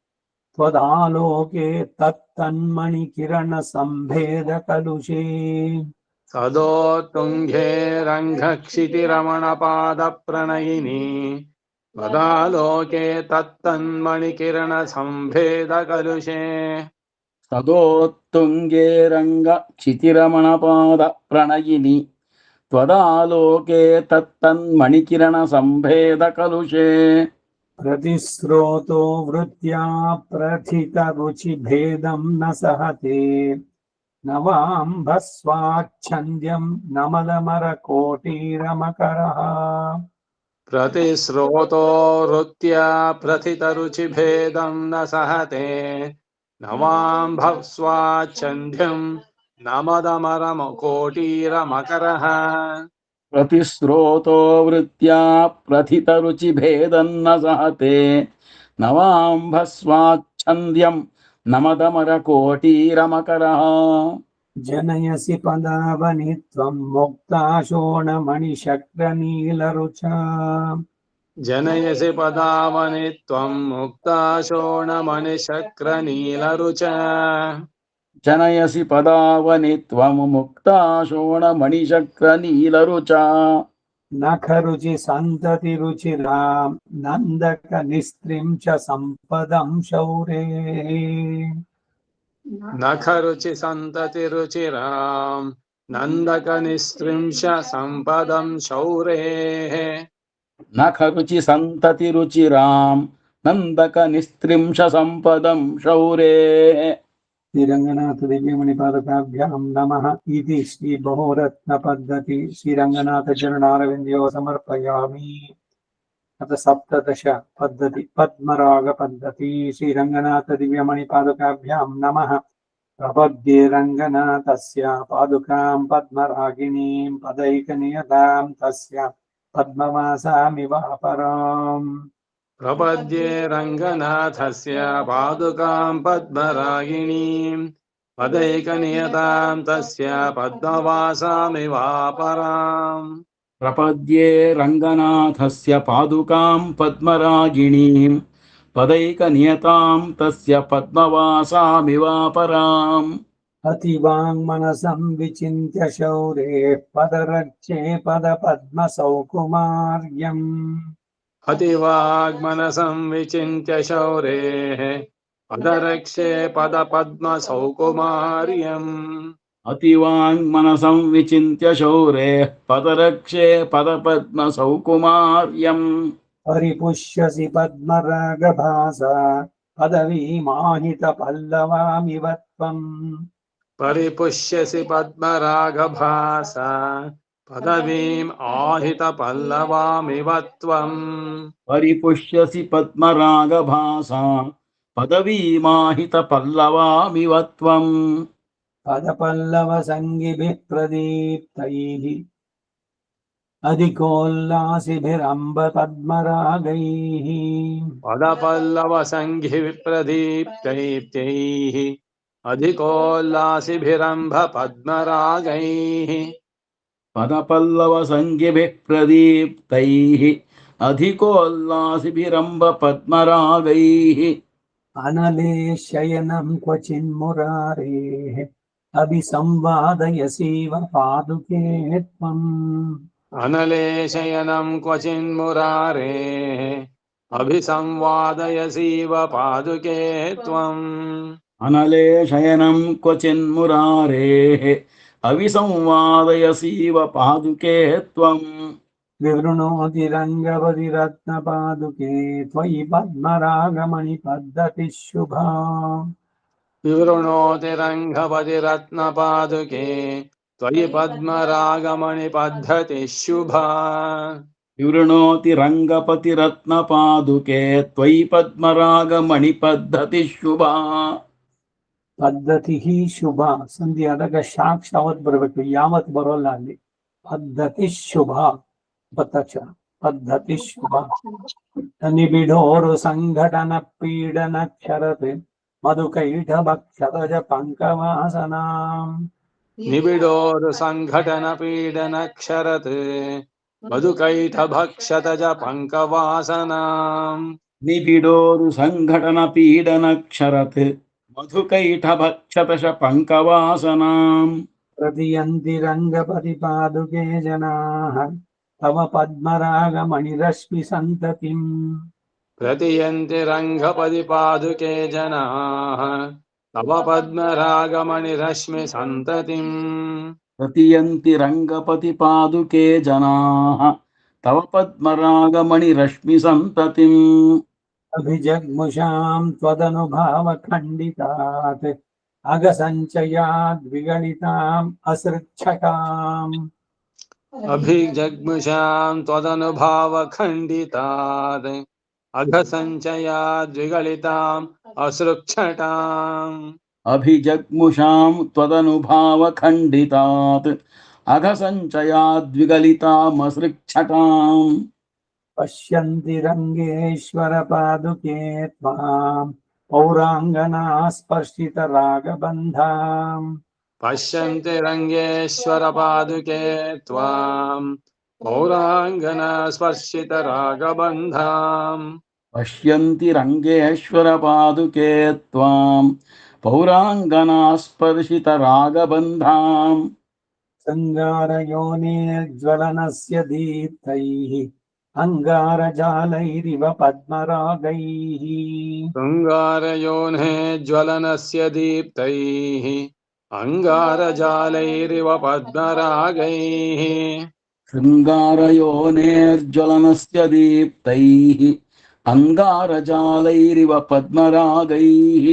त्वदालोके तत्तन्मणिकिरणसम्भेदकलुषे। सदोत्तुङ्गे रङ्गक्षितिरमणपादप्रणयिनी त्वदालोके तत्तन्मणिकिरणसम्भेदकलुषे। सदोत्तुङ्गे रङ्गक्षितिरमणपादप्रणयिनि त्वदालोके तत्तन्मणिकिरणसम्भेदकलुषे प्रतिस्रोतो वृत्त्या प्रथितरुचिभेदं न सहते नवाम्भस्वाच्छन्द्यं नमलमरकोटिरमकरः प्रतिस्रोतो वृत्त्या प्रथितरुचिभेदं न सहते नवाम्भस्वाच्छन्द्यं नमदमरमकोटीरमकरः प्रतिस्रोतो वृत्त्या प्रथितरुचिभेदन्न सहते नवाम्भस्वाच्छन्द्यं नमदमरकोटीरमकरः जनयसि पदावनि त्वं मुक्ताशोणमणिशक्रनीलरुचा जनयसि पदावनि त्वं मुक्ताशोणमणिशक्रनीलरुच जनयसि पदावनि त्वं मुक्ताशोणमणिशक्रनीलरुचा नखरुचि सन्ततिरुचिरां नन्दकनिस्त्रिं च सम्पदं शौरेः नखरुचि सन्ततिरुचिरां नन्दकनिस्त्रिंश सम्पदं शौरेः नखरुचि सन्ततिरुचिरां नन्दकनिस्त्रिंश सम्पदं शौरेः श्रीरङ्गनाथ दिव्यमणिपादकाभ्यां नमः इति श्रीबहुरत्नपद्धति श्रीरङ्गनाथ चरणारविन्द्यो समर्पयामि। अथ सप्तदश पद्धति पद्मराग पद्धति श्रीरङ्गनाथ दिव्यमणिपादकाभ्यां नमः। प्रपद्ये रङ्गनाथस्य पादुकां पद्मरागिणीं पदैकनियतां तस्य पद्मवासामिव अपराम्। प्रपद्ये रङ्गनाथस्य पादुकां पद्मरागिणीं पदैकनियतां तस्य पद्मवासामिवापराम् प्रपद्ये रङ्गनाथस्य पादुकां पद्मरागिणीं पदैकनियतां तस्य पद्मवासामिवापराम् अतिवाङ्मनसं विचिन्त्य शौरेः पदरक्षे पदपद्मसौकुमार्यम्। अतिवाग्मनसं विचिन्त्य शौरेः पदरक्षे पदपद्मसौकुमार्यम् अतिवाङ्मनसं विचिन्त्य शौरेः पदरक्षे पदपद्मसौकुमार्यम् परिपुष्यसि पद्मरागभासा पदवीमाहितपल्लवामिव त्वम्। परिपुष्यसि पद्मरागभासा पदवीम् आहितपल्लवामिव त्वम् परिपुष्यसि पद्मरागभासा पदवीमाहितपल्लवामिव त्वम् पदपल्लवसङ्गिभिः प्रदीप्तैः अधिकोल्लासिभिरम्ब पद्मरागैः। पदपल्लवसङ्घिप्रदीप्तैः अधिकोल्लासिभिरम्भ पद्मरागैः पदपल्लवसङ्गिभिः प्रदीप्तैः अधिकोल्लासिभिरम्ब पद्मरागैः अनले शयनं क्वचिन्मुरारेः अभिसंवादयसीव पादुके त्वम्। अनले शयनं क्वचिन्मुरारेः अभिसंवादयसीव पादुके त्वम् अनले शयनं क्वचिन्मुरारेः अविसंवादयसीव पादुके त्वम् विवृणोति रङ्गवदिरत्नपादुके त्वयि पद्मरागमणिपद्धतिः शुभा। विवृणोति रङ्गपतिरत्नपादुके त्वयि पद्मरागमणिपद्धतिः शुभा विवृणोति रङ्गपतिरत्नपादुके त्वयि पद्मरागमणिपद्धतिः शुभा ಪದ್ಧತಿ ಶುಭ ಸಂಧಿ ಆದಾಗ ಸಾಕ್ಷ ಅವತ್ ಬರ್ಬೇಕು, ಯಾವತ್ ಬರೋಲ್ಲ ಅಲ್ಲಿ. ಪದ್ಧತಿ ಶುಭ ಬತ್ತಕ್ಷರ ಪದ್ಧತಿ ಶುಭ. ನಿಬಿಡೋರು ಸಂಘಟನ ಪೀಡನಕ್ಷರತೆ ಮಧುಕೈಠ ಭಕ್ಷತಜ ಪಂಕವಾಸನಾಂ. निबिडोरु संघटन पीडन क्षरत् मधुकैठ भक्षतज पंकवासनाम् निबिडोरु संघटन पीडनक्षरत् मधुकैठभक्षतश पङ्कवासनाम् प्रतियन्ति रङ्गपति पादुके जनाः तव पद्मरागमणिरश्मि सन्ततिम्. प्रतियन्ति रङ्गपति पादुके जनाः तव पद्मरागमणिरश्मि सन्ततिम् प्रतियन्ति रङ्गपतिपादुके जनाः तव पद्मरागमणिरश्मिसन्ततिम् अभिजग्मुषां त्वदनुभावखण्डितात् अगसञ्चयाद् विगलिताम् असृच्छटाम् अभिजग्मुषां त्वदनुभावखण्डितात् अघसञ्चयाद्विगलिताम् असृक्षटाम् अभिजग्मुषां त्वदनुभावखण्डितात् अघसञ्चयाद्विगलितामसृक्षटाम् पश्यन्ति रङ्गेश्वरपादुके त्वाम् पौराङ्गना स्पर्शितरागबन्धाम् पश्यन्ति रङ्गेश्वरपादुके त्वाम् पौराङ्गनस्पर्शितरागबन्धाम् पश्यन्ति रङ्गेश्वरपादुके त्वाम् पौराङ्गनास्पर्शितरागबन्धाम् सङ्गारयोनिर्ज्वलनस्य दीप्तैः अङ्गारजालैरिव पद्मरागैः शृङ्गारयोने ज्वलनस्य दीप्तैः अङ्गारजालैरिव पद्मरागैः शृङ्गारयोनेर्ज्वलनस्य दीप्तैः अङ्गारजालैरिव पद्मरागैः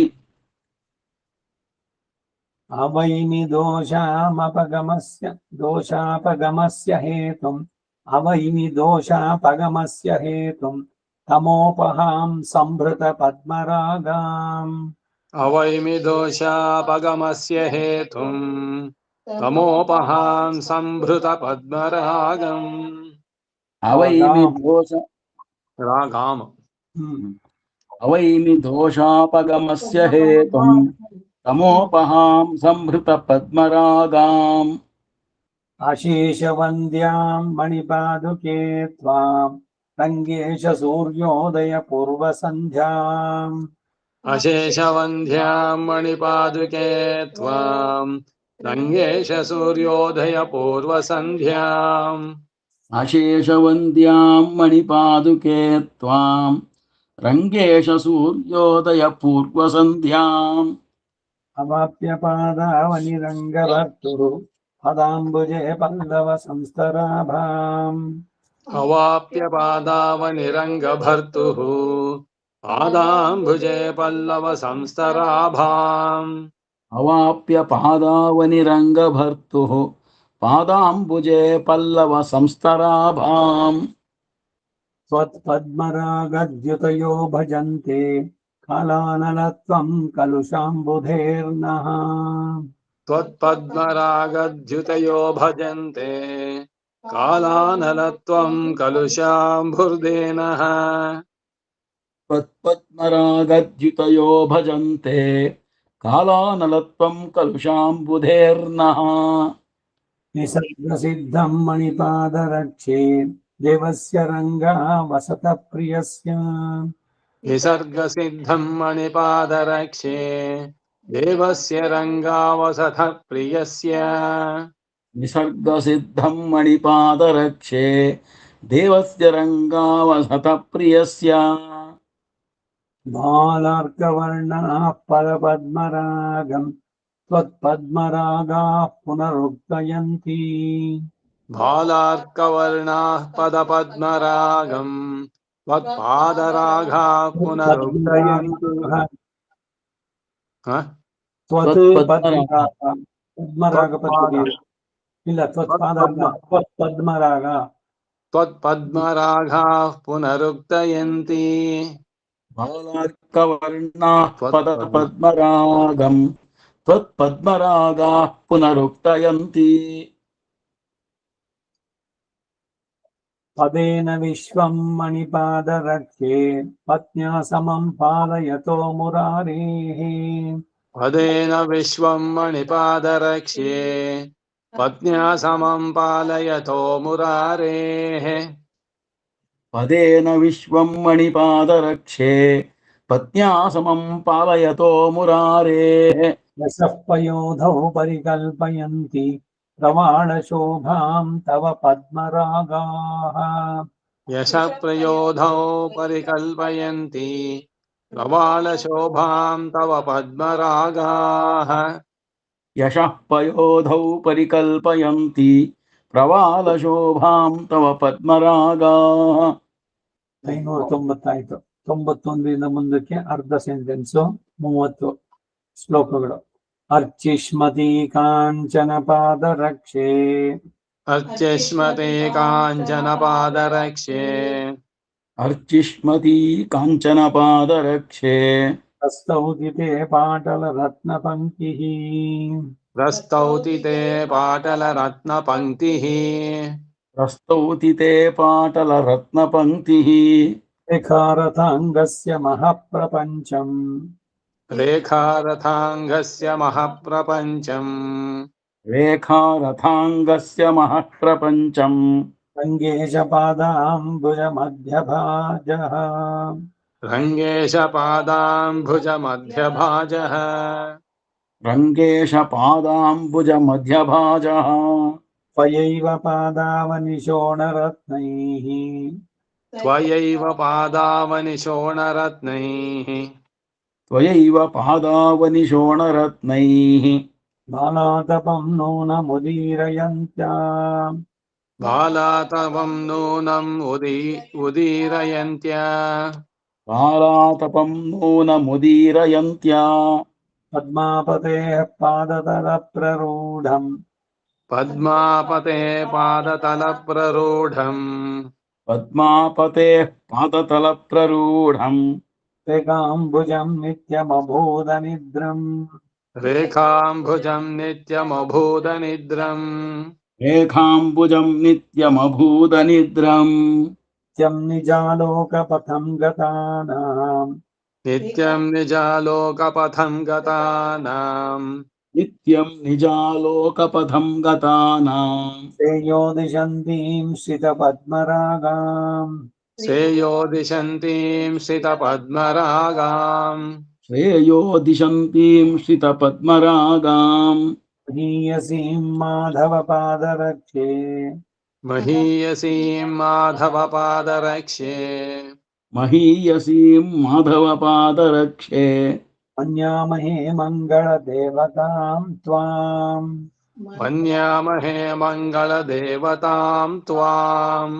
अवैमि दोषापगमस्य हेतुम् अवैमि दोषापगमस्य हेतुम् तमोपहां संभृत पद्मरागाम् अवैमि दोषापगमस्य हेतुम् तमोपहां सम्भृत पद्मरागम् अवैमि दोष रागाम् अवैमि दोषापगमस्य हेतुम् तमोपहां संभृत पद्मरागाम् अशेषवन्द्यां मणिपादुके त्वाम् रङ्गेश सूर्योदय पूर्वसन्ध्याम् अशेषवन्ध्यां मणिपादुके त्वाम् रङ्गेश सूर्योदय पूर्वसन्ध्याम् अशेषवन्द्यां मणिपादुके त्वाम् रङ्गेश सूर्योदय पूर्वसन्ध्याम् अवाप्य पादावनिरङ्गभर्तुः पदाम्बुजे पल्लव संस्तराभाम् अवाप्य पादावनिरङ्गभर्तुः पादाम्बुजे पल्लव संस्तराभाम् अवाप्य पादावनिरङ्गभर्तुः पादाम्बुजे पल्लव संस्तराभाम् त्वत्पद्मरागद्युतयो भजन्ते कालानलत्वं कलुषाम्बुधेर्नः त्वत्पद्मरागद्युतयो भजन्ते कालानलत्वं कलुषाम्भुर्देनः त्वत्पद्मरागद्युतयो भजन्ते कालानलत्वं कलुषाम्बुधेर्नः निसर्गसिद्धं मणिपादरक्षे देवस्य रङ्गा वसत प्रियस्य निसर्गसिद्धं मणिपादरक्षे देवस्य रङ्गावसथ प्रियस्य निसर्गसिद्धं मणिपादरक्षे देवस्य रङ्गावसत प्रियस्य बालार्कवर्णाः परपद्मरागम् त्वत्पद्मरागाः पुनरुक्तयन्ति भालार्कवर्णाः पदपद्मरागम् त्वत्पादरागाः पुनरुक्तयन्ति ಹ? त्वत्पद्मरागाः पुनरुक्तयन्ति बालार्कवर्णाः पदपद्मरागम् त्वत्पद्मरागाः पुनरुक्तयन्ति पदेन विश्वं मणिपादरक्षे पत्न्या समं पालयतो मुरारेः पदेन विश्वं मणिपादरक्ष्ये पत्न्या समं पालयतो मुरारेः पदेन विश्वं मणिपादरक्षे पत्न्या समं पालयतो मुरारेः यशः पयोधौ परिकल्पयन्ति प्रवाणशोभां तव पद्मरागाः यशप्रयोधौ परिकल्पयन्ति प्रवालशोभां तव पद्मरागाः यशः पयोधौ परिकल्पयन्ति प्रवालशोभां तव पद्मरागाः। ಲೈನು 90 ಆಯ್ತು. 91ರಿಂದ ಮುಂದಕ್ಕೆ ಅರ್ಧ ಸೆಂಟೆನ್ಸು, 30 ಶ್ಲೋಕಗಳು. ಅರ್ಚಿಷ್ಮತಿ ಕಾಂಚನ ಪಾದರಕ್ಷೆ अर्चिष्मते काञ्चनपादरक्षे अर्चिष्मती काञ्चनपादरक्षे ಹಸ್ತೌದಿತೆ ಪಾಟಲ ರತ್ನ ಪಂಕ್ತಿಃ प्रस्तौति ते पाटलरत्नपङ्क्तिः प्रस्तौति ते पाटलरत्नपङ्क्तिः ರೇಖಾರಥಾಂಗಸ್ಯ ಮಹಾಪ್ರಪಂಚಂ रेखारथाङ्गस्य महप्रपञ्चम् रेखारथाङ्गस्य महःप्रपञ्चम् ರಂಗೇಶ ಪಾದಾಂಬುಜ ಮಧ್ಯಭಾಜಃ रङ्गेशपादाम्भुजमध्यभाजः रङ्गेशपादाम्बुजमध्यभाजः ತ್ವಯೈವ ಪಾದಾವನಿಶೋಣರತ್ನೈಃ त्वयैव पादावनिशोणरत्नैः त्वयैव पादावनिशोणरत्नैः ಬಾಲಾತಪಂ ನೂನಮುದೀರಯಂತ್ಯಾ बालातवं नूनम् उदीरयन्त्या बालातपं नूनमुदीरयन्त्या ಪದ್ಮಾಪತೇಃ ಪಾದತಲಪ್ರರೂಢಂ पद्मापते पादतलप्ररूढम् पद्मापतेः पादतलप्ररूढम् ರೇಖಾಂಬುಜಂ ನಿತ್ಯಮಭೂದನಿದ್ರಂ रेखाम्भुजं नित्यमभूदनिद्रम् रेखाम्बुजं नित्यमभूदनिद्रम् ನಿತ್ಯಂ ನಿಜಾಲೋಕಪಥಂ ಗತಾನಾಂ नित्यं निजालोकपथं गतानाम् नित्यं निजालोकपथं गतानाम् ಶ್ರೇಯೋ ದಿಶಂತೀಂ ಶ್ರಿತಪದ್ಮರಾಗಾಂ श्रेयो दिशन्तीं श्रितपद्मरागाम् श्रेयो दिशन्तीं श्रितपद्मरागाम् ಮಹೀಯಸೀಂ ಮಾಧವಪಾದರಕ್ಷೆ महीयसीं माधवपादरक्षे महीयसीं माधवपादरक्षे ಮನ್ಯಾಮಹೇ ಮಂಗಳದೇವತಾಂ ತ್ವಾಂ मन्यामहे मङ्गलदेवतां त्वाम्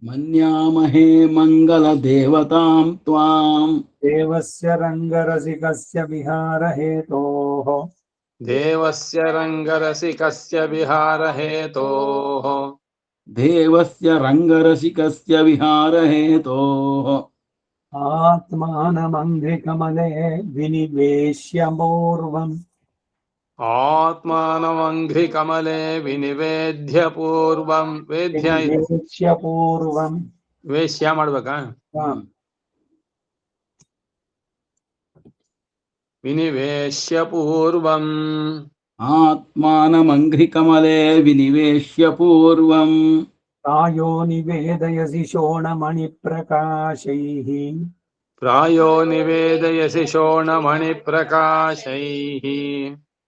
मन्यामहे मङ्गलदेवतां त्वाम् ದೇವಸ್ಯ ರಂಗರಸಿಕಸ್ಯ ವಿಹಾರಹೇತೋಃ देवस्य रङ्गरसिकस्य विहारहेतोः देवस्य रङ्गरसिकस्य विहारहेतोः ಆತ್ಮಾನಮಂಘ್ರಿಕಮಲೆ ವಿನಿವೇಶ್ಯ ಪೂರ್ವಂ आत्मानमङ्घ्रिकमले विनिवेद्य पूर्वं वेद्य ವಿನಿವೇಶ್ಯ ಪೂರ್ವಂ वेश्य ಮಾಡ್ಬೇಕಾ विनिवेश्य पूर्वम् आत्मानमङ्घ्रिकमले विनिवेश्य पूर्वम् ಪ್ರಾಯೋ ನಿವೇದಯಸಿ ಶೋಣಮಣಿಪ್ರಕಾಶೈಃ प्रायो निवेदयसि शोणमणिप्रकाशैः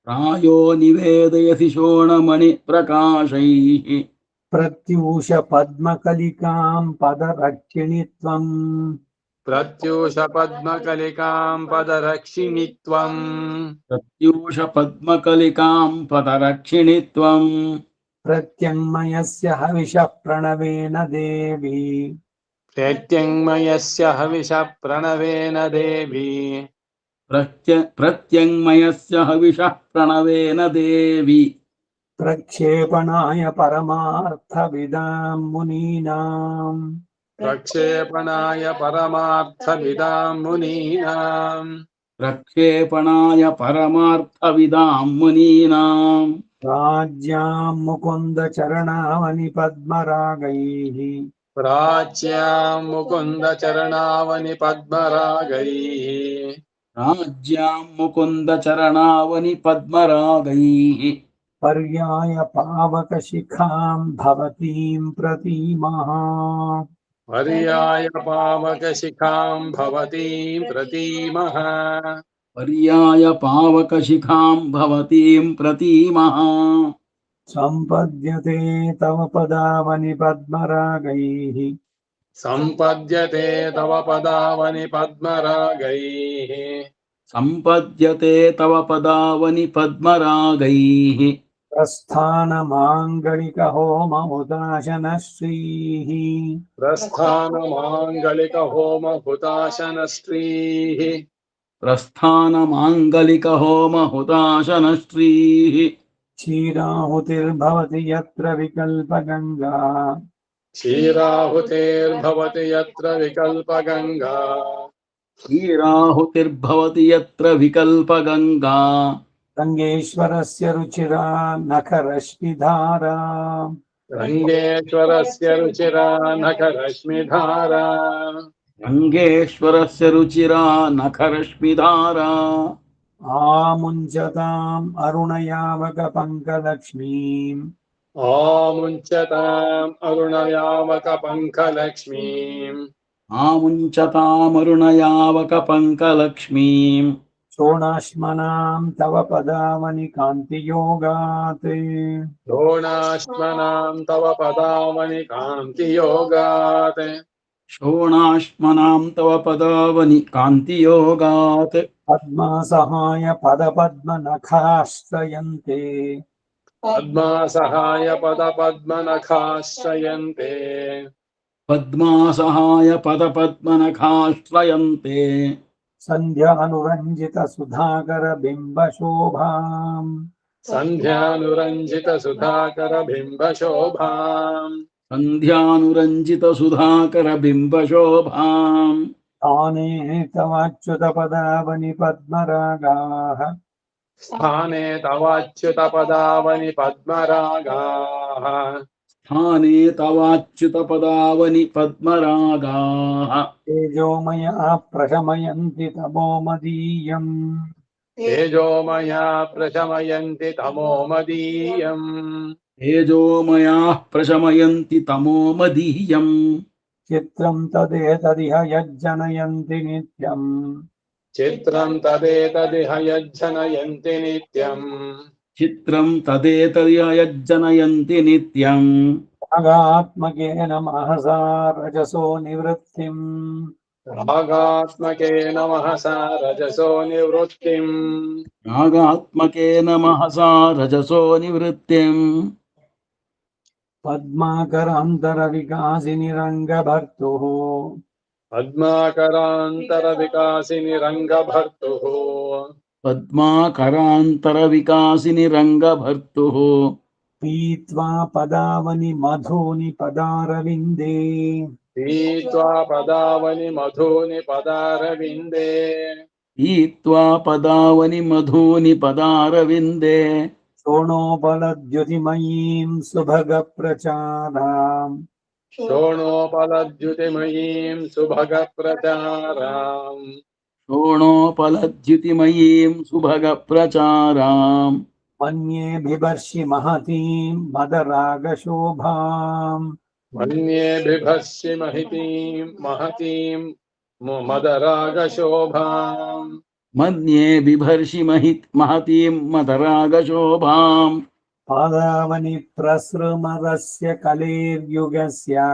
प्रायो निवेदयसि शोणमणिप्रकाशैः ಪ್ರತ್ಯೂಷ ಪದ್ಮಕಲಿಕಾಂ ಪದರಕ್ಷಿಣಿ ತ್ವಂ प्रत्यूष पद्मकलिकां पदरक्षिणि त्वम् प्रत्यूष पद्मकलिकां पदरक्षिणि त्वम् ಪ್ರತ್ಯಂಗಮಯಸ್ಯ ಹವಿಷಃ ಪ್ರಣವೇನ ದೇವಿ प्रत्यङ्मयस्य हविषः प्रणवेन देवी प्रत्यङ्मयस्य हविषः प्रणवेन देवी ಪ್ರಕ್ಷೇಪಣಾಯ ಪರಮಾರ್ಥವಿದಾಂ ಮುನೀನಾಂ प्रक्षेपणाय परमार्थविदां मुनीनाम् प्रक्षेपणाय परमार्थविदां मुनीनाम् ರಾಜ್ಯಾಂ ಮುಕುಂದ ಚರಣಾವನಿ ಪದ್ಮರಾಗೈಃ प्राच्यां मुकुन्दचरणावनि पद्मरागैः राज्यां मुकुन्दचरणावनि पद्मरागैः ಪರ್ಯಾಯ ಪಾವಕ ಶಿಖಾಂ ಭವತೀಂ ಪ್ರತೀಮಃ पर्याय पावकशिखां भवतीं प्रतीमः पर्याय पावकशिखां भवतीं प्रतीमः ಸಂಪದ್ಯತೆ ತವ ಪದಾವನಿ ಪದ್ಮರಾಗೈಃ सम्पद्यते तव पदावनि पद्मरागैः सम्पद्यते तव पदावनि पद्मरागैः प्रस्थानमाङ्गलिकहोममुदाशनश्रीः प्रस्थानमाङ्गलिकहोमहुताशनस्त्रीः प्रस्थानमाङ्गलिकहोमहुताशनश्रीः क्षीराहुतिर्भवति यत्र विकल्पगङ्गा क्षीराहुतेर्भवति यत्र विकल्पगङ्गा क्षीराहुतिर्भवति यत्र विकल्पगङ्गा रङ्गेश्वरस्य रुचिरा नखरश्मिधारा रङ्गेश्वरस्य रुचिरा नखरश्मिधारा रङ्गेश्वरस्य रुचिरा नखरश्मिधारा आमुञ्चताम् अरुणयावकपङ्कलक्ष्मीम् आमुञ्चताम् अरुणयावकपङ्कलक्ष्मीम् आमुञ्चतामरुणयावकपङ्कलक्ष्मीम् शोणाश्मनाम् तव पदावनि कान्तियोगात् द्रोणाश्मनाम् तव पदावनि कान्तियोगात् शोणाश्मनां तव पदावनि कान्तियोगात् पद्मासहाय पदपद्मनखाश्रयन्ते पद्मासहाय पदपद्मनखाश्रयन्ते पद्मासहाय पदपद्मनखाश्रयन्ते सन्ध्यानुरञ्जितसुधाकरबिम्बशोभाम् सन्ध्यानुरञ्जितसुधाकरबिम्बशोभाम् सन्ध्यानुरञ्जितसुधाकरबिम्बशोभाम् ताने तवाच्युतपदावनि पद्मरागाः स्थाने तवाच्युतपदावनि पद्मरागाः स्थाने तवाच्युतपदावनि पद्मरागाः तेजोमया प्रशमयन्ति तमोमदीयम् तेजोमया प्रशमयन्ति तमोमदीयम् तेजोमयाः प्रशमयन्ति तमोमदीयम् चित्रम् तदेतदिह यज्जनयन्ति नित्यम् चित्रम् तदेतदिह यज्जनयन्ति नित्यम् चित्रम् तदेतर्यज्जनयन्ति नित्यम् रागात्मकेन महसा रजसो निवृत्तिम् रागात्मकेन महसा रजसो निवृत्तिम् रागात्मकेन महसा रजसो निवृत्तिम् पद्माकरान्तरविकासिनि रङ्गभर्तुः पद्माकरान्तरविकासिनि रङ्गभर्तुः पद्माकरान्तरविकासिनि रङ्गभर्तुः पीत्वा पदावनि मधूनि पदारविन्दे पीत्वा पदावनि मधूनि पदारविन्दे पीत्वा पदावनि मधूनि पदारविन्दे शोणोपलद्युतिमयीम् सुभगप्रचाराम् शोणोपलद्युतिमयीम् सुभगप्रचाराम् शोणोपलद्युतिमयीं सुभगप्रचाराम् मन्ये बिभर्षि महतीम् मदरागशोभाम् मन्ये बिभर्षि महतीम् मदरागशोभाम् मन्ये बिभर्षि महतीं मदरागशोभाम् पादावनि प्रसृमरस्य कलेर्युगस्य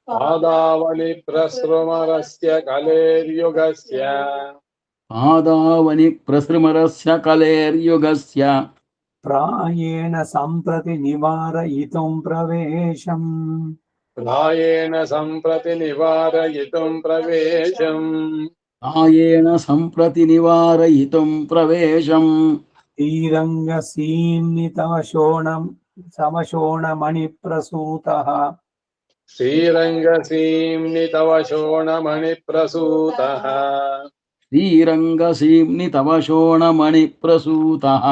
पादावनि प्रसृमरस्य कलेर्युगस्य पादावनि प्रसृमरस्य कलेर्युगस्य प्रायेण सम्प्रति निवारयितुम् प्रवेशम् प्रायेण सम्प्रति निवारयितुम् प्रवेशम् आयेन सम्प्रति निवारयितुं प्रवेशम् श्रीरङ्गसीम्नि तव शोणमणिप्रसूतः श्रीरङ्गसीम्नि तव शोणमणिप्रसूतः श्रीरङ्गसीम्नि तव शोणमणिप्रसूतः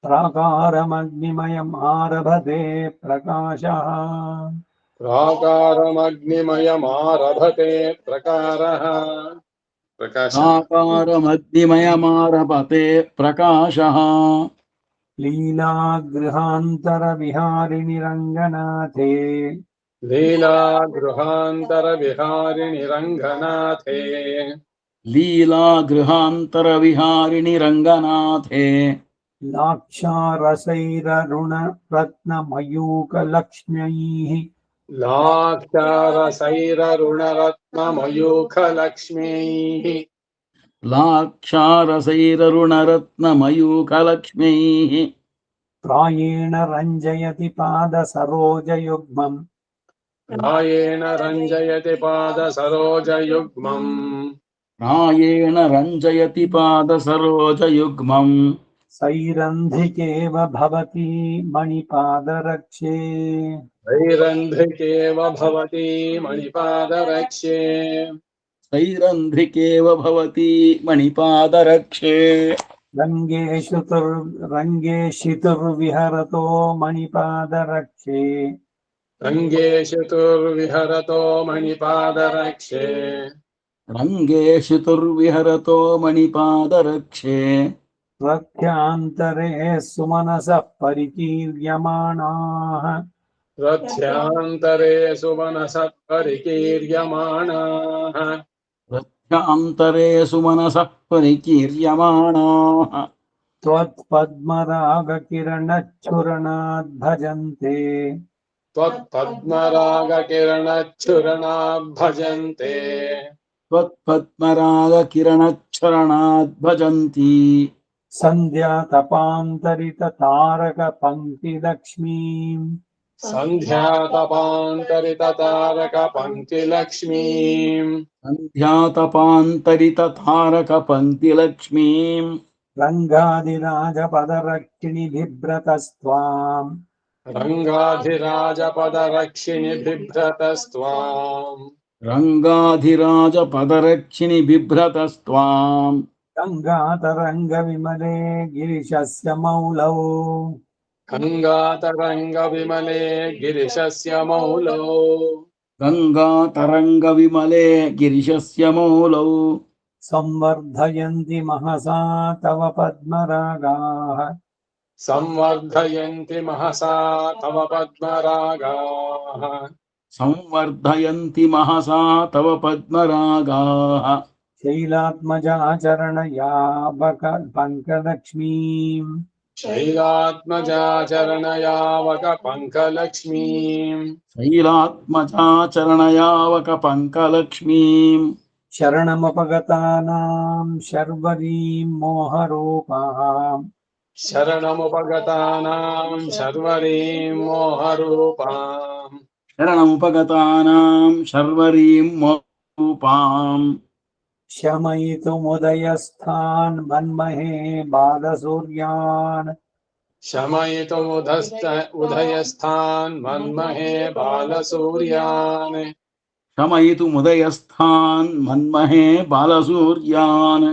प्राकारमग्निमयम् आरभते प्रकाशः प्राकारमग्निमयमारभते प्रकारः प्राकारमग्निमयमारभते प्रकाशः लीलागृहान्तरविहारिणि रङ्गनाथे लीलागृहान्तरविहारिणि रङ्गनाथे लीलागृहान्तरविहारिणि रङ्गनाथे लाक्षारसैररुणरत्नमयूकलक्ष्म्यैः लाक्षारसैररुणरत्नमयूखलक्ष्मीः लाक्षारसैररुणरत्नमयूखलक्ष्मीः प्रायेण रञ्जयति पादसरोजयुग्मम् रायेण रञ्जयति पादसरोजयुग्मम् प्रायेण रञ्जयति पादसरोजयुग्मम् सैरन्ध्रिकेव भवति मणिपादरक्षे वैरन्ध्रिकेव भवति मणिपादरक्ष्ये सैरन्ध्रिकेव भवति मणिपादरक्षे रङ्गे शितुर्विहरतो मणिपादरक्षे रङ्गे चतुर्विहरतो मणिपादरक्षे रङ्गेषु मणिपादरक्षे रथ्यान्तरे सुमनसः परिकीर्यमाणाः रथ्यान्तरे सुमनसः परिकीर्यमाणाः रथ्यान्तरे सुमनसः परिकीर्यमाणाः त्वत्पद्मरागकिरणच्छुरणाद् भजन्ते त्वत्पद्मरागकिरणच्छुरणात् भजन्ते त्वत्पद्मरागकिरणच्छरणाद् भजन्ति सन्ध्यातपान्तरिततारकपङ्क्तिलक्ष्मीम् सन्ध्यातपान्तरिततारकपङ्क्तिलक्ष्मीम् सन्ध्यातपान्तरिततारकपङ्क्तिलक्ष्मीम् रङ्गादिराजपदरक्षिणि बिभ्रतस्त्वाम् रङ्गाधिराजपदरक्षिणि बिभ्रतस्त्वाम् रङ्गाधिराजपदरक्षिणि बिभ्रतस्त्वाम् गङ्गातरङ्गविमले गिरिशस्य मौलौ गङ्गातरङ्गविमले गिरिशस्य मौलौ गङ्गातरङ्गविमले गिरिशस्य मौलौ संवर्धयन्ति महसा तव पद्मरागाः संवर्धयन्ति महसा तव पद्मरागाः संवर्धयन्ति महसा तव पद्मरागाः शैलात्मजाचरणयावक पङ्कलक्ष्मीम् शैलात्मजाचरणयावकपङ्कलक्ष्मीम् शैलात्मजाचरणयावकपङ्कलक्ष्मीम् शरणमुपगतानां शर्वरीं मोहरूपाम् शरणमुपगतानां शर्वरीं मोहरूपाम् शरणमुपगतानां शर्वरीं मोहरूपाम् शमयितुमुदयस्थान् मन्महे बालसूर्यान् उदयस्थान् मन्महे बालसूर्यान् शमयितुमुदयस्थान् मन्महे बालसूर्यान्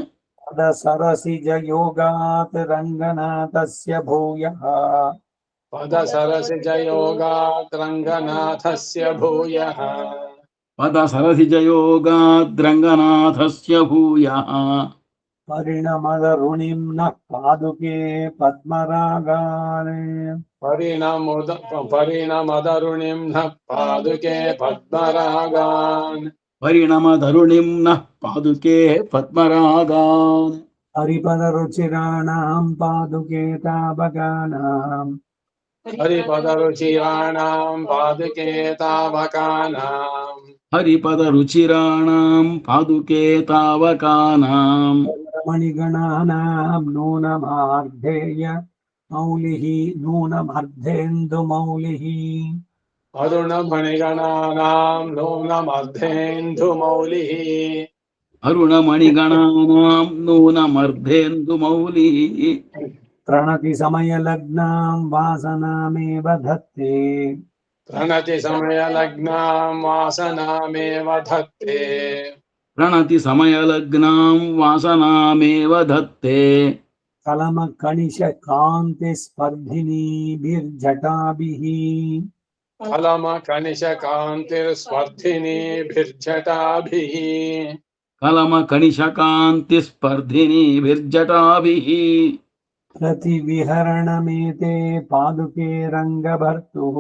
पदसरसिजयोगात् रङ्गनाथस्य भूयः पदसरसिजयोगात् रङ्गनाथस्य भूयः पदसरसिजयोगाद्रङ्गनाथस्य भूयः परिणमदरुणिं नः पादुके पद्मरागान् परिणमदरुणिं नः पादुके पद्मरागान् परिणमधरुणिं नः पादुके पद्मरागान् हरिपदरुचिराणां पादुके तावकानाम् हरिपदरुचिराणां पादुके तावकानाम् हरिपदरुचिराणां पादुके तावकानाम् मणिगणानां नूनमार्धेय मौलिः नूनमर्धेन्दुमौलिः अरुणमणिगणानां नूनमर्धेन्दुमौलिः अरुणमणिगणानां नूनमर्धेन्दुमौलिः प्रणति समयलग्नां वासनामेव धत्ते प्रणति समयलग्नां वासनामेव धत्ते प्रणति समयलग्नां वासनामेव धत्ते कलमकणिशकान्तिस्पर्धिनीभिर्जटाभिः कलमकणिशकान्तिर्स्पर्धिनीभिर्जटाभिः कलमकणिशकान्तिस्पर्धिनीभिर्जटाभिः प्रतिविहरणमेते पादुके रङ्गभर्तुः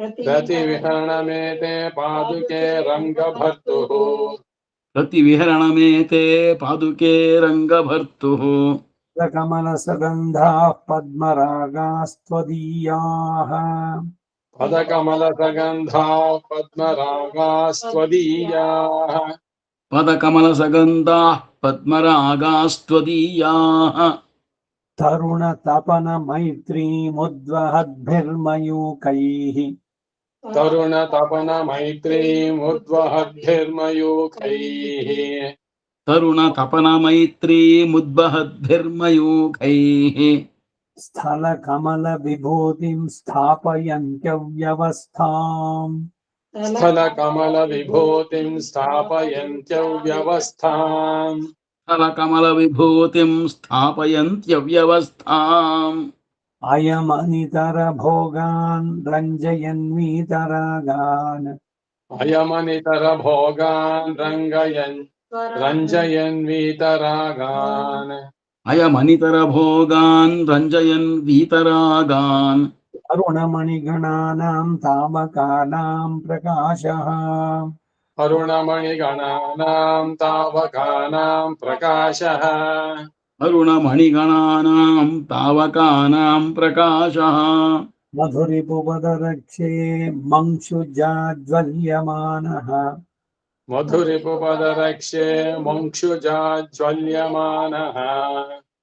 प्रतिविहरणमेते पादुके रङ्गभर्तुः प्रतिविहरणमेते पादुके रङ्गभर्तुः कमलसगन्धाः पद्मरागास्त्वदीयाः पदकमलसगन्धाः पद्मरागास्त्वदीयाः पदकमलसगन्धाः पद्मरागास्त्वदीयाः तरुण तपन मैत्रीमुद्वहद्भिर्मयूकैः तरुण तपन मैत्रीमुद्वहद्भिर्मयूखैः तरुणतपनमैत्रीमुद्वहद्भिर्मयूखैः स्थल कमल विभूतिं स्थापयन्त्यव्यवस्थाम् स्थलकमलविभूतिं स्थापयन्त्यव्यवस्थाम् स्थलकमलविभूतिं स्थापयन्त्यव्यवस्थाम् अयमनितर भोगान् रञ्जयन्वीतरागान् अयमनितर भोगान् रञ्जयन्वीतरागान् अयमनितरभोगान् रञ्जयन् वीतरागान् अरुणमणिगणानां तावकानां प्रकाशः अरुणमणिगणानां तावकानां प्रकाशः अरुणमणिगणानां तावकानां प्रकाशः मधुरिपुपदरक्षे मंशुजाज्वल्यमानः मधुरिपुपदरक्षे मंक्षुजाज्वल्यमानः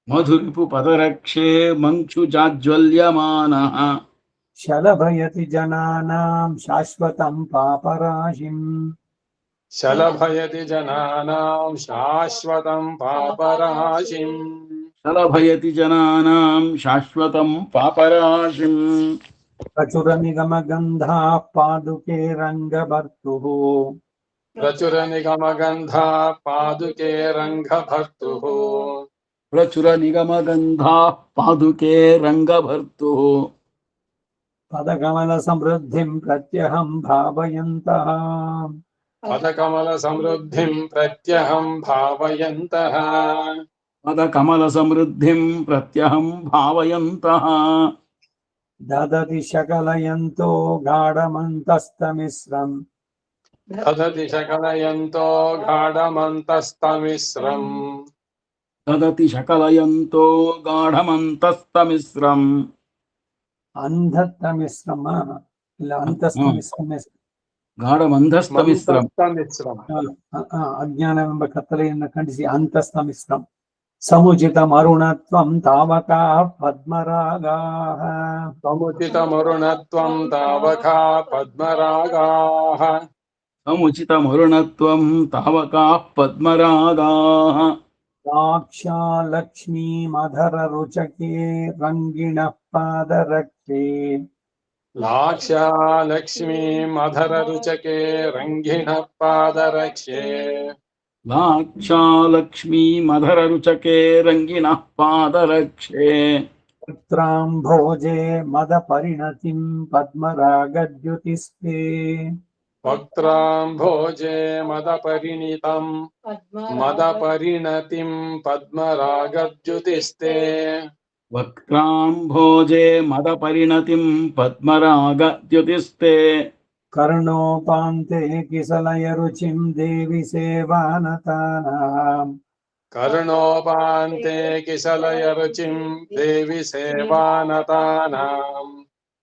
मधुरिपुपदरक्षे मङ्क्षुजाज्वल्यमानः शलभयति जनानां शाश्वतं पापराशिम् शलभयति जनानां शाश्वतं पापराशिम् शलभयति जनानां शाश्वतं पापराशिम् प्रचुरनिगमगन्धाः पादुके रङ्गभर्तुः प्रचुरनिगमगन्धा पादुके रङ्गभर्तुः प्रचुरनिगमगन्धाः पादुके रङ्गभर्तुः पदकमलसमृद्धिं प्रत्यहं भावयन्तः पदकमलसमृद्धिं प्रत्यहं भावयन्तः पदकमलसमृद्धिं प्रत्यहं भावयन्तः ददति शकलयन्तो गाढमन्तस्तमिश्रम् ददति शकलयन्तो गाढमन्तस्तमिश्रम् ददति शकलयन्तो गाढमन्तस्तमिश्रम् अन्धत्तमिश्रम ಇಲ್ಲ ಅಂತಸ್ತಮಿಶ್ರಮ गाढमन्धस्तमिश्रम् ಅಜ್ಞಾನವೆಂಬ ಕತ್ತಲೆಯನ್ನು ಖಂಡಿಸಿ ಅಂತಸ್ತಮಿಶ್ರಂ समुचितमरुणत्वं तावकाः पद्मरागाः समुचितमरुणत्वं तावका पद्मरागाः समुचितमरुणत्वं तावकाः पद्मरागाः लाक्षालक्ष्मीमधररुचके रङ्गिणः पादरक्षे लाक्षालक्ष्मीमधररुचके रङ्गिणः पादरक्षे लाक्षालक्ष्मी मधररुचके रङ्गिणः पादरक्षे वक्त्राम्भोजे मदपरिणतिं पद्मरागद्युतिस्ते वक्त्राम्भोजे मदपरिणतिं पद्मरागद्युतिस्ते वक्त्राम्भोजे मदपरिणतिं पद्मरागद्युतिस्ते कर्णोपान्ते किसलयरुचिं देवि सेवानतानाम् कर्णोपान्ते किसलयरुचिं देवि सेवानतानाम्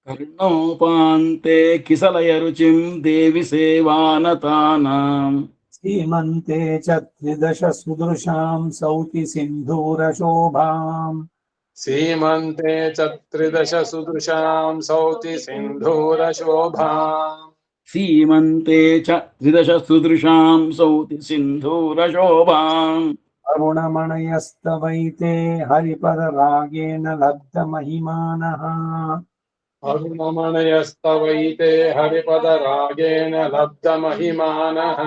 कर्णोपान्ते किसलयरुचिं देवि सेवानतानाम् सीमन्ते च त्रिदश सुदृशां सौति सिन्धूरशोभाम् सीमन्ते च त्रिदश सुदृशां सौति सिन्धूरशोभाम् सीमन्ते च त्रिदश सुदृशां सौति सिन्धूरशोभाम् अरुणमणयस्तवैते हरिपदरागेण लब्धमहिमानः अरुणमणयस्तवैते हरिपदरागेण लब्धमहिमानः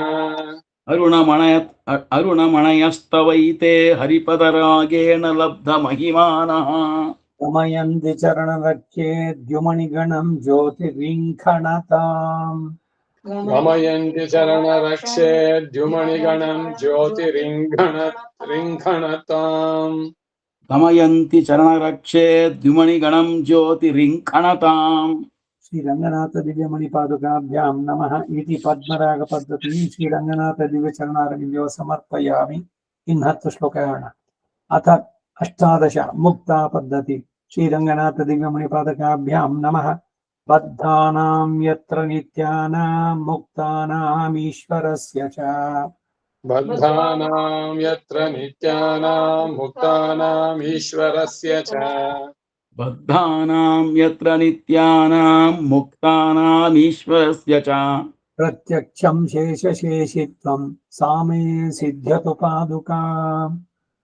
अरुणमणयस्तवैते हरिपदरागेण लब्धमहिमानः गमयन्ति चरणरक्षे द्युमणिगणं ज्योतिरिङ्खणताम् गमयन्ति चरणरक्षे द्युमणिगणं ज्योतिरिङ्खणताम् गमयन्ति चरणरक्षे द्युमणिगणं ज्योतिरिङ्खणताम् श्रीरङ्गनाथ दिव्यमणिपादुकाभ्यां नमः इति पद्मरागपद्धतिं श्रीरङ्गनाथ दिव्यचरणारविन्दो समर्पयामि इन्हत्तु श्लोकान् अथ 18 मुक्ता पद्धति श्रीरङ्गनाथ दिव्यमणिपादकाभ्यां नमः बद्धानां यत्र नित्यानां मुक्तानां ईश्वरस्य च बद्धानां यत्र नित्यानां मुक्तानाम् ईश्वरस्य च बद्धानां यत्र नित्यानां मुक्तानामीश्वरस्य च प्रत्यक्षं शेषशेषित्वं सामे सिद्ध्यतु पादुका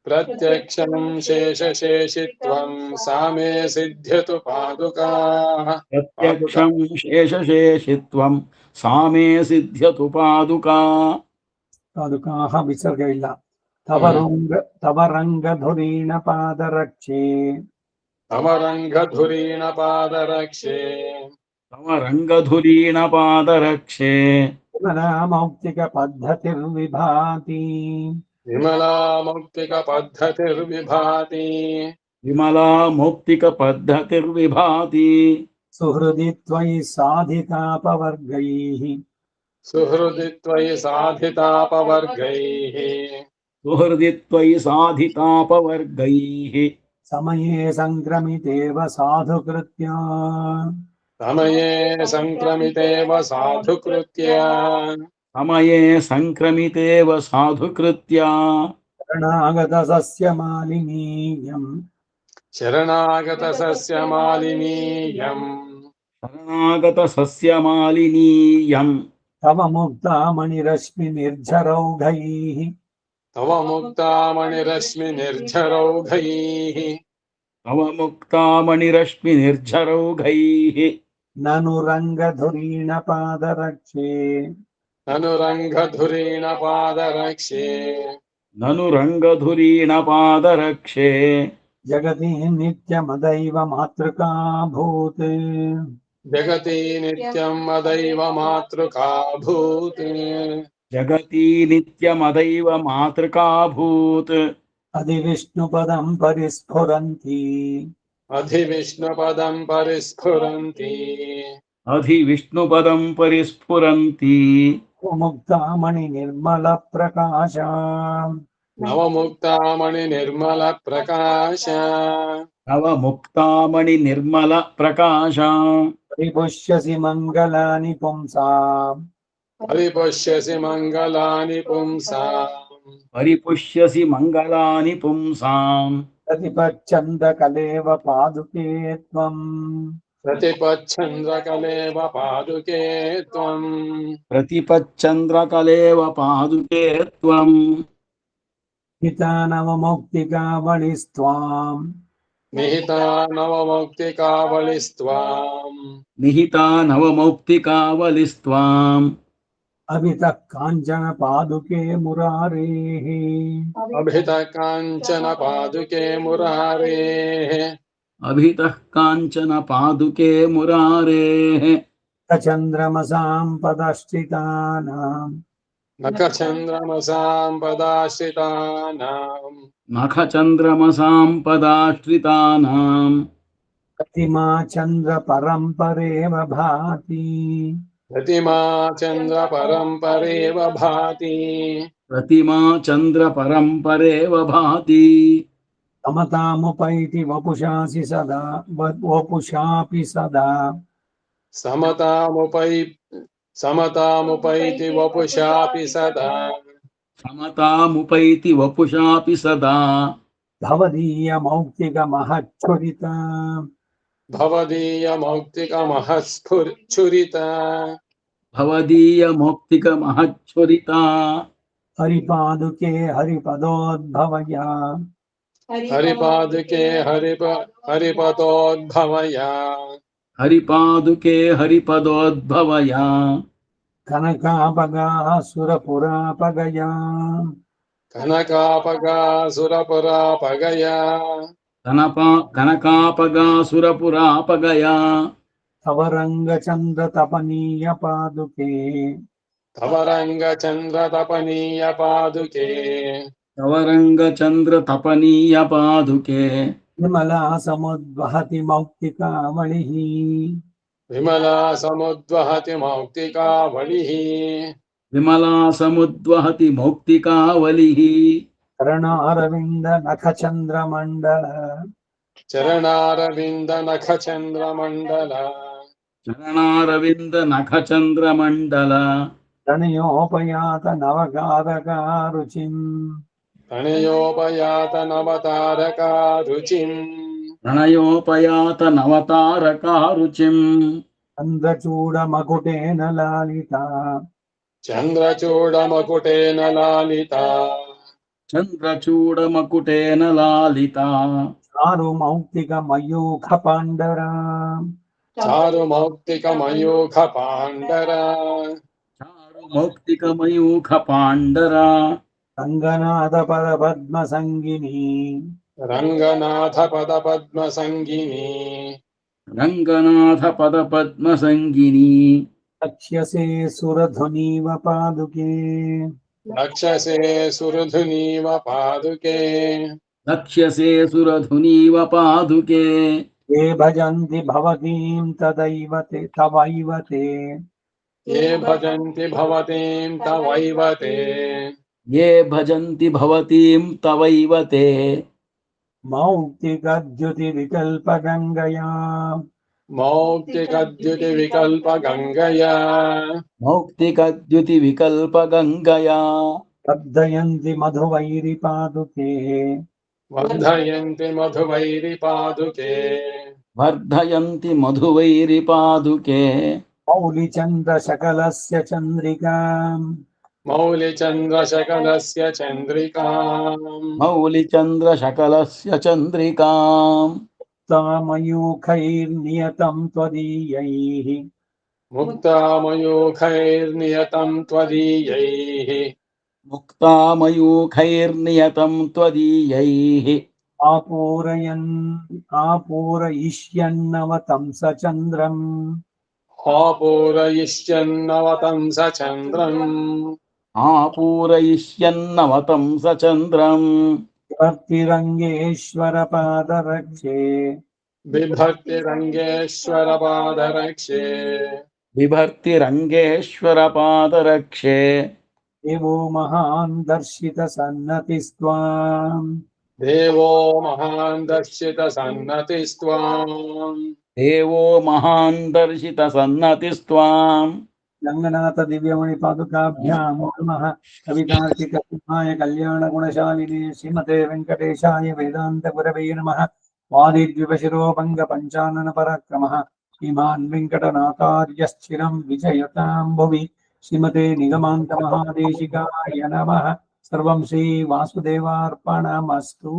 प्रत्यक्षं शेषशेषित्वं सामे सिद्ध्यतु पादुकाः प्रत्यक्षं शेषशेषित्वं सामे सिद्ध्यतु पादुका पादुकाः विसर्ग ಇಲ್ಲ तव रङ्गधुरीण पादरक्षे अमरङ्गधुरीण पादरक्षे तव रङ्गधुरीण पादरक्षे मौक्तिक पद्धतिर्विभाति विमला मौक्तिकपद्धतिर्विभाति विमला मौक्तिकपद्धतिर्विभाति सुहृदि त्वयि साधितापवर्गैः सुहृदि त्वयि साधितापवर्गैः सुहृदि त्वयि साधितापवर्गैः समये सङ्क्रमितेव साधुकृत्या समये सङ्क्रमितेव साधुकृत्य समये सङ्क्रमितेव साधुकृत्या शरणागतसस्य मालिनीयम् शरणागतसस्यमालिनीयम् शरणागतसस्यमालिनीयम् तव मुक्तामणिरश्मिनिर्झरौघैः तव मुक्तामणिरश्मिनिर्झरौघैः तव मुक्तामणिरश्मिनिर्झरौघैः ननु रङ्गधुरीण पादरक्षे ननु रङ्गधुरीण पादरक्षे ननु रङ्गधुरीण पादरक्षे जगति नित्यमदैव मातृका भूत् जगति नित्यं मदैव मातृकाभूत् जगती नित्यमदैव मातृकाभूत् अधिविष्णुपदं परिस्फुरन्ति अधिविष्णुपदं परिस्फुरन्ति अधिविष्णुपदं परिस्फुरन्ति मुक्तामणिनिर्मलप्रकाशा नवमुक्तामणिनिर्मलप्रकाश नवमुक्तामणिनिर्मलप्रकाशा परिपुष्यसि मङ्गलानि पुंसाम् परिपुष्यसि मङ्गलानि पुंसाम् परिपुष्यसि मङ्गलानि पुंसाम् प्रतिपच्छन्दकलेव पादुके त्वम् प्रतिपच्छन्द्रकलेव पादुके त्वम् प्रतिपच्चन्द्रकलेव पादुके त्वम् हिता नवमौक्तिकावलिस्त्वाम् निहिता नवमौक्तिकावलिस्त्वाम् निहिता नवमौक्तिकावलिस्त्वाम् अभितः काञ्चन पादुके मुरारेः अभितः काञ्चन पादुके मुरारेः अभितः काञ्चन पादुके मुरारेः चन्द्रमसां पदश्चितानाम् नखचन्द्रमसां पदाश्रितानाम् नखचन्द्रमसां पदाश्रितानाम् प्रतिमा चन्द्रपरम्परेव भाति प्रतिमा चन्द्रपरम्परेव भाति प्रतिमा चन्द्रपरम्परेव भाति समतामुपैति वपुषासि सदा वपुषापि सदा समतामुपैति वपुषापि सदा समतामुपैति वपुषापि सदा भवदीयमौक्तिकमहच्छुरिता भवदीयमौक्तिकमहस्फुरिता भवदीयमौक्तिकमहच्छुरिता हरिपादुके हरिपदोद्भवया हरिपादुके हरिपदोद्भवया हरिपादुके हरिपदोद्भवया कनकापगाः सुरपुरापगया कनकापगासुरपुरापगया कनकापगासुरपुरापगया तव रङ्गचन्द्रतपनीय पादुके तव रङ्गचन्द्रतपनीय पादुके तव रङ्गचन्द्रतपनीय पादुके विमला समुद्वहति मौक्तिकावलिः विमला समुद्वहति मौक्तिकावलिः विमला समुद्वहति मौक्तिकावलिः चरणारविन्द नखचन्द्रमण्डल चरणारविन्द नखचन्द्रमण्डल चरणारविन्द नखचन्द्रमण्डल प्रणयोपयात नवगारकारुचिम् प्रणयोपयात नवतारका रुचिम् प्रणयोपयात नवतारकारुचिम् चन्द्रचूडमकुटेन लालिता चन्द्रचूडमकुटेन लालिता चन्द्रचूडमकुटेन लालिता चारुमौक्तिकमयूखपाण्डरा चारुमौक्तिकमयूखपाण्डरा चारुमौक्तिकमयूखपाण्डरा रङ्गनाथपदपद्मसङ्गिनी रङ्गनाथपदपद्मसङ्गिनी रङ्गनाथपदपद्मसङ्गिनी लक्ष्यसे सुरधुनीव पादुके रक्षसे सुरधुनीव पादुके लक्ष्यसे सुरधुनीव पादुके ये भजन्ति भवतीं तदैव ते तवैव ते ये भजन्ति भवतीं तवैव ते ये भजन्ति भवतीं तवैव ते मौक्तिकद्युतिविकल्पगङ्गया मौक्तिकद्युतिविकल्पगङ्गया मौक्तिकद्युतिविकल्पगङ्गया वर्धयन्ति मधुवैरिपादुके वर्धयन्ति मधुवैरिपादुके वर्धयन्ति मधुवैरिपादुके मौलिचन्द्रशकलस्य चन्द्रिकाम् मौलिचन्द्रशकलस्य चन्द्रिकाम् मौलिचन्द्रशकलस्य चन्द्रिकाम् तामयूखैर्नियतं त्वदीयैः मुक्तामयूखैर्नियतं त्वदीयैः मुक्तामयूखैर्नियतं त्वदीयैः आपूरयिष्यन्नवतं सचन्द्रम् आपूरयिष्यन्नवतं स चन्द्रम् आपूरयिष्यन्नवतं स चन्द्रम् भक्तिरङ्गेश्वरपादरक्षे बिभर्तिरङ्गेश्वरपादरक्षे बिभर्तिरङ्गेश्वरपादरक्षे देवो महान् दर्शितसन्नतिस्त्वाम् देवो महान् दर्शितसन्नतिस्त्वाम् देवो महान् दर्शितसन्नतिस्त्वाम् रङ्गनाथ दिव्यमणिपादुकाभ्यां नमः। कवितार्किकसिंहाय कल्याणगुणशालिने श्रीमते वेङ्कटेशाय वेदान्तगुरवे नमः। वादिद्विपशिरोभङ्गपञ्चाननपराक्रमः श्रीमान् वेङ्कटनाथार्यश्चिरं विजयतां भुवि। श्रीमते निगमान्तमहादेशिकाय नमः। सर्वं श्रीवासुदेवार्पणमस्तु।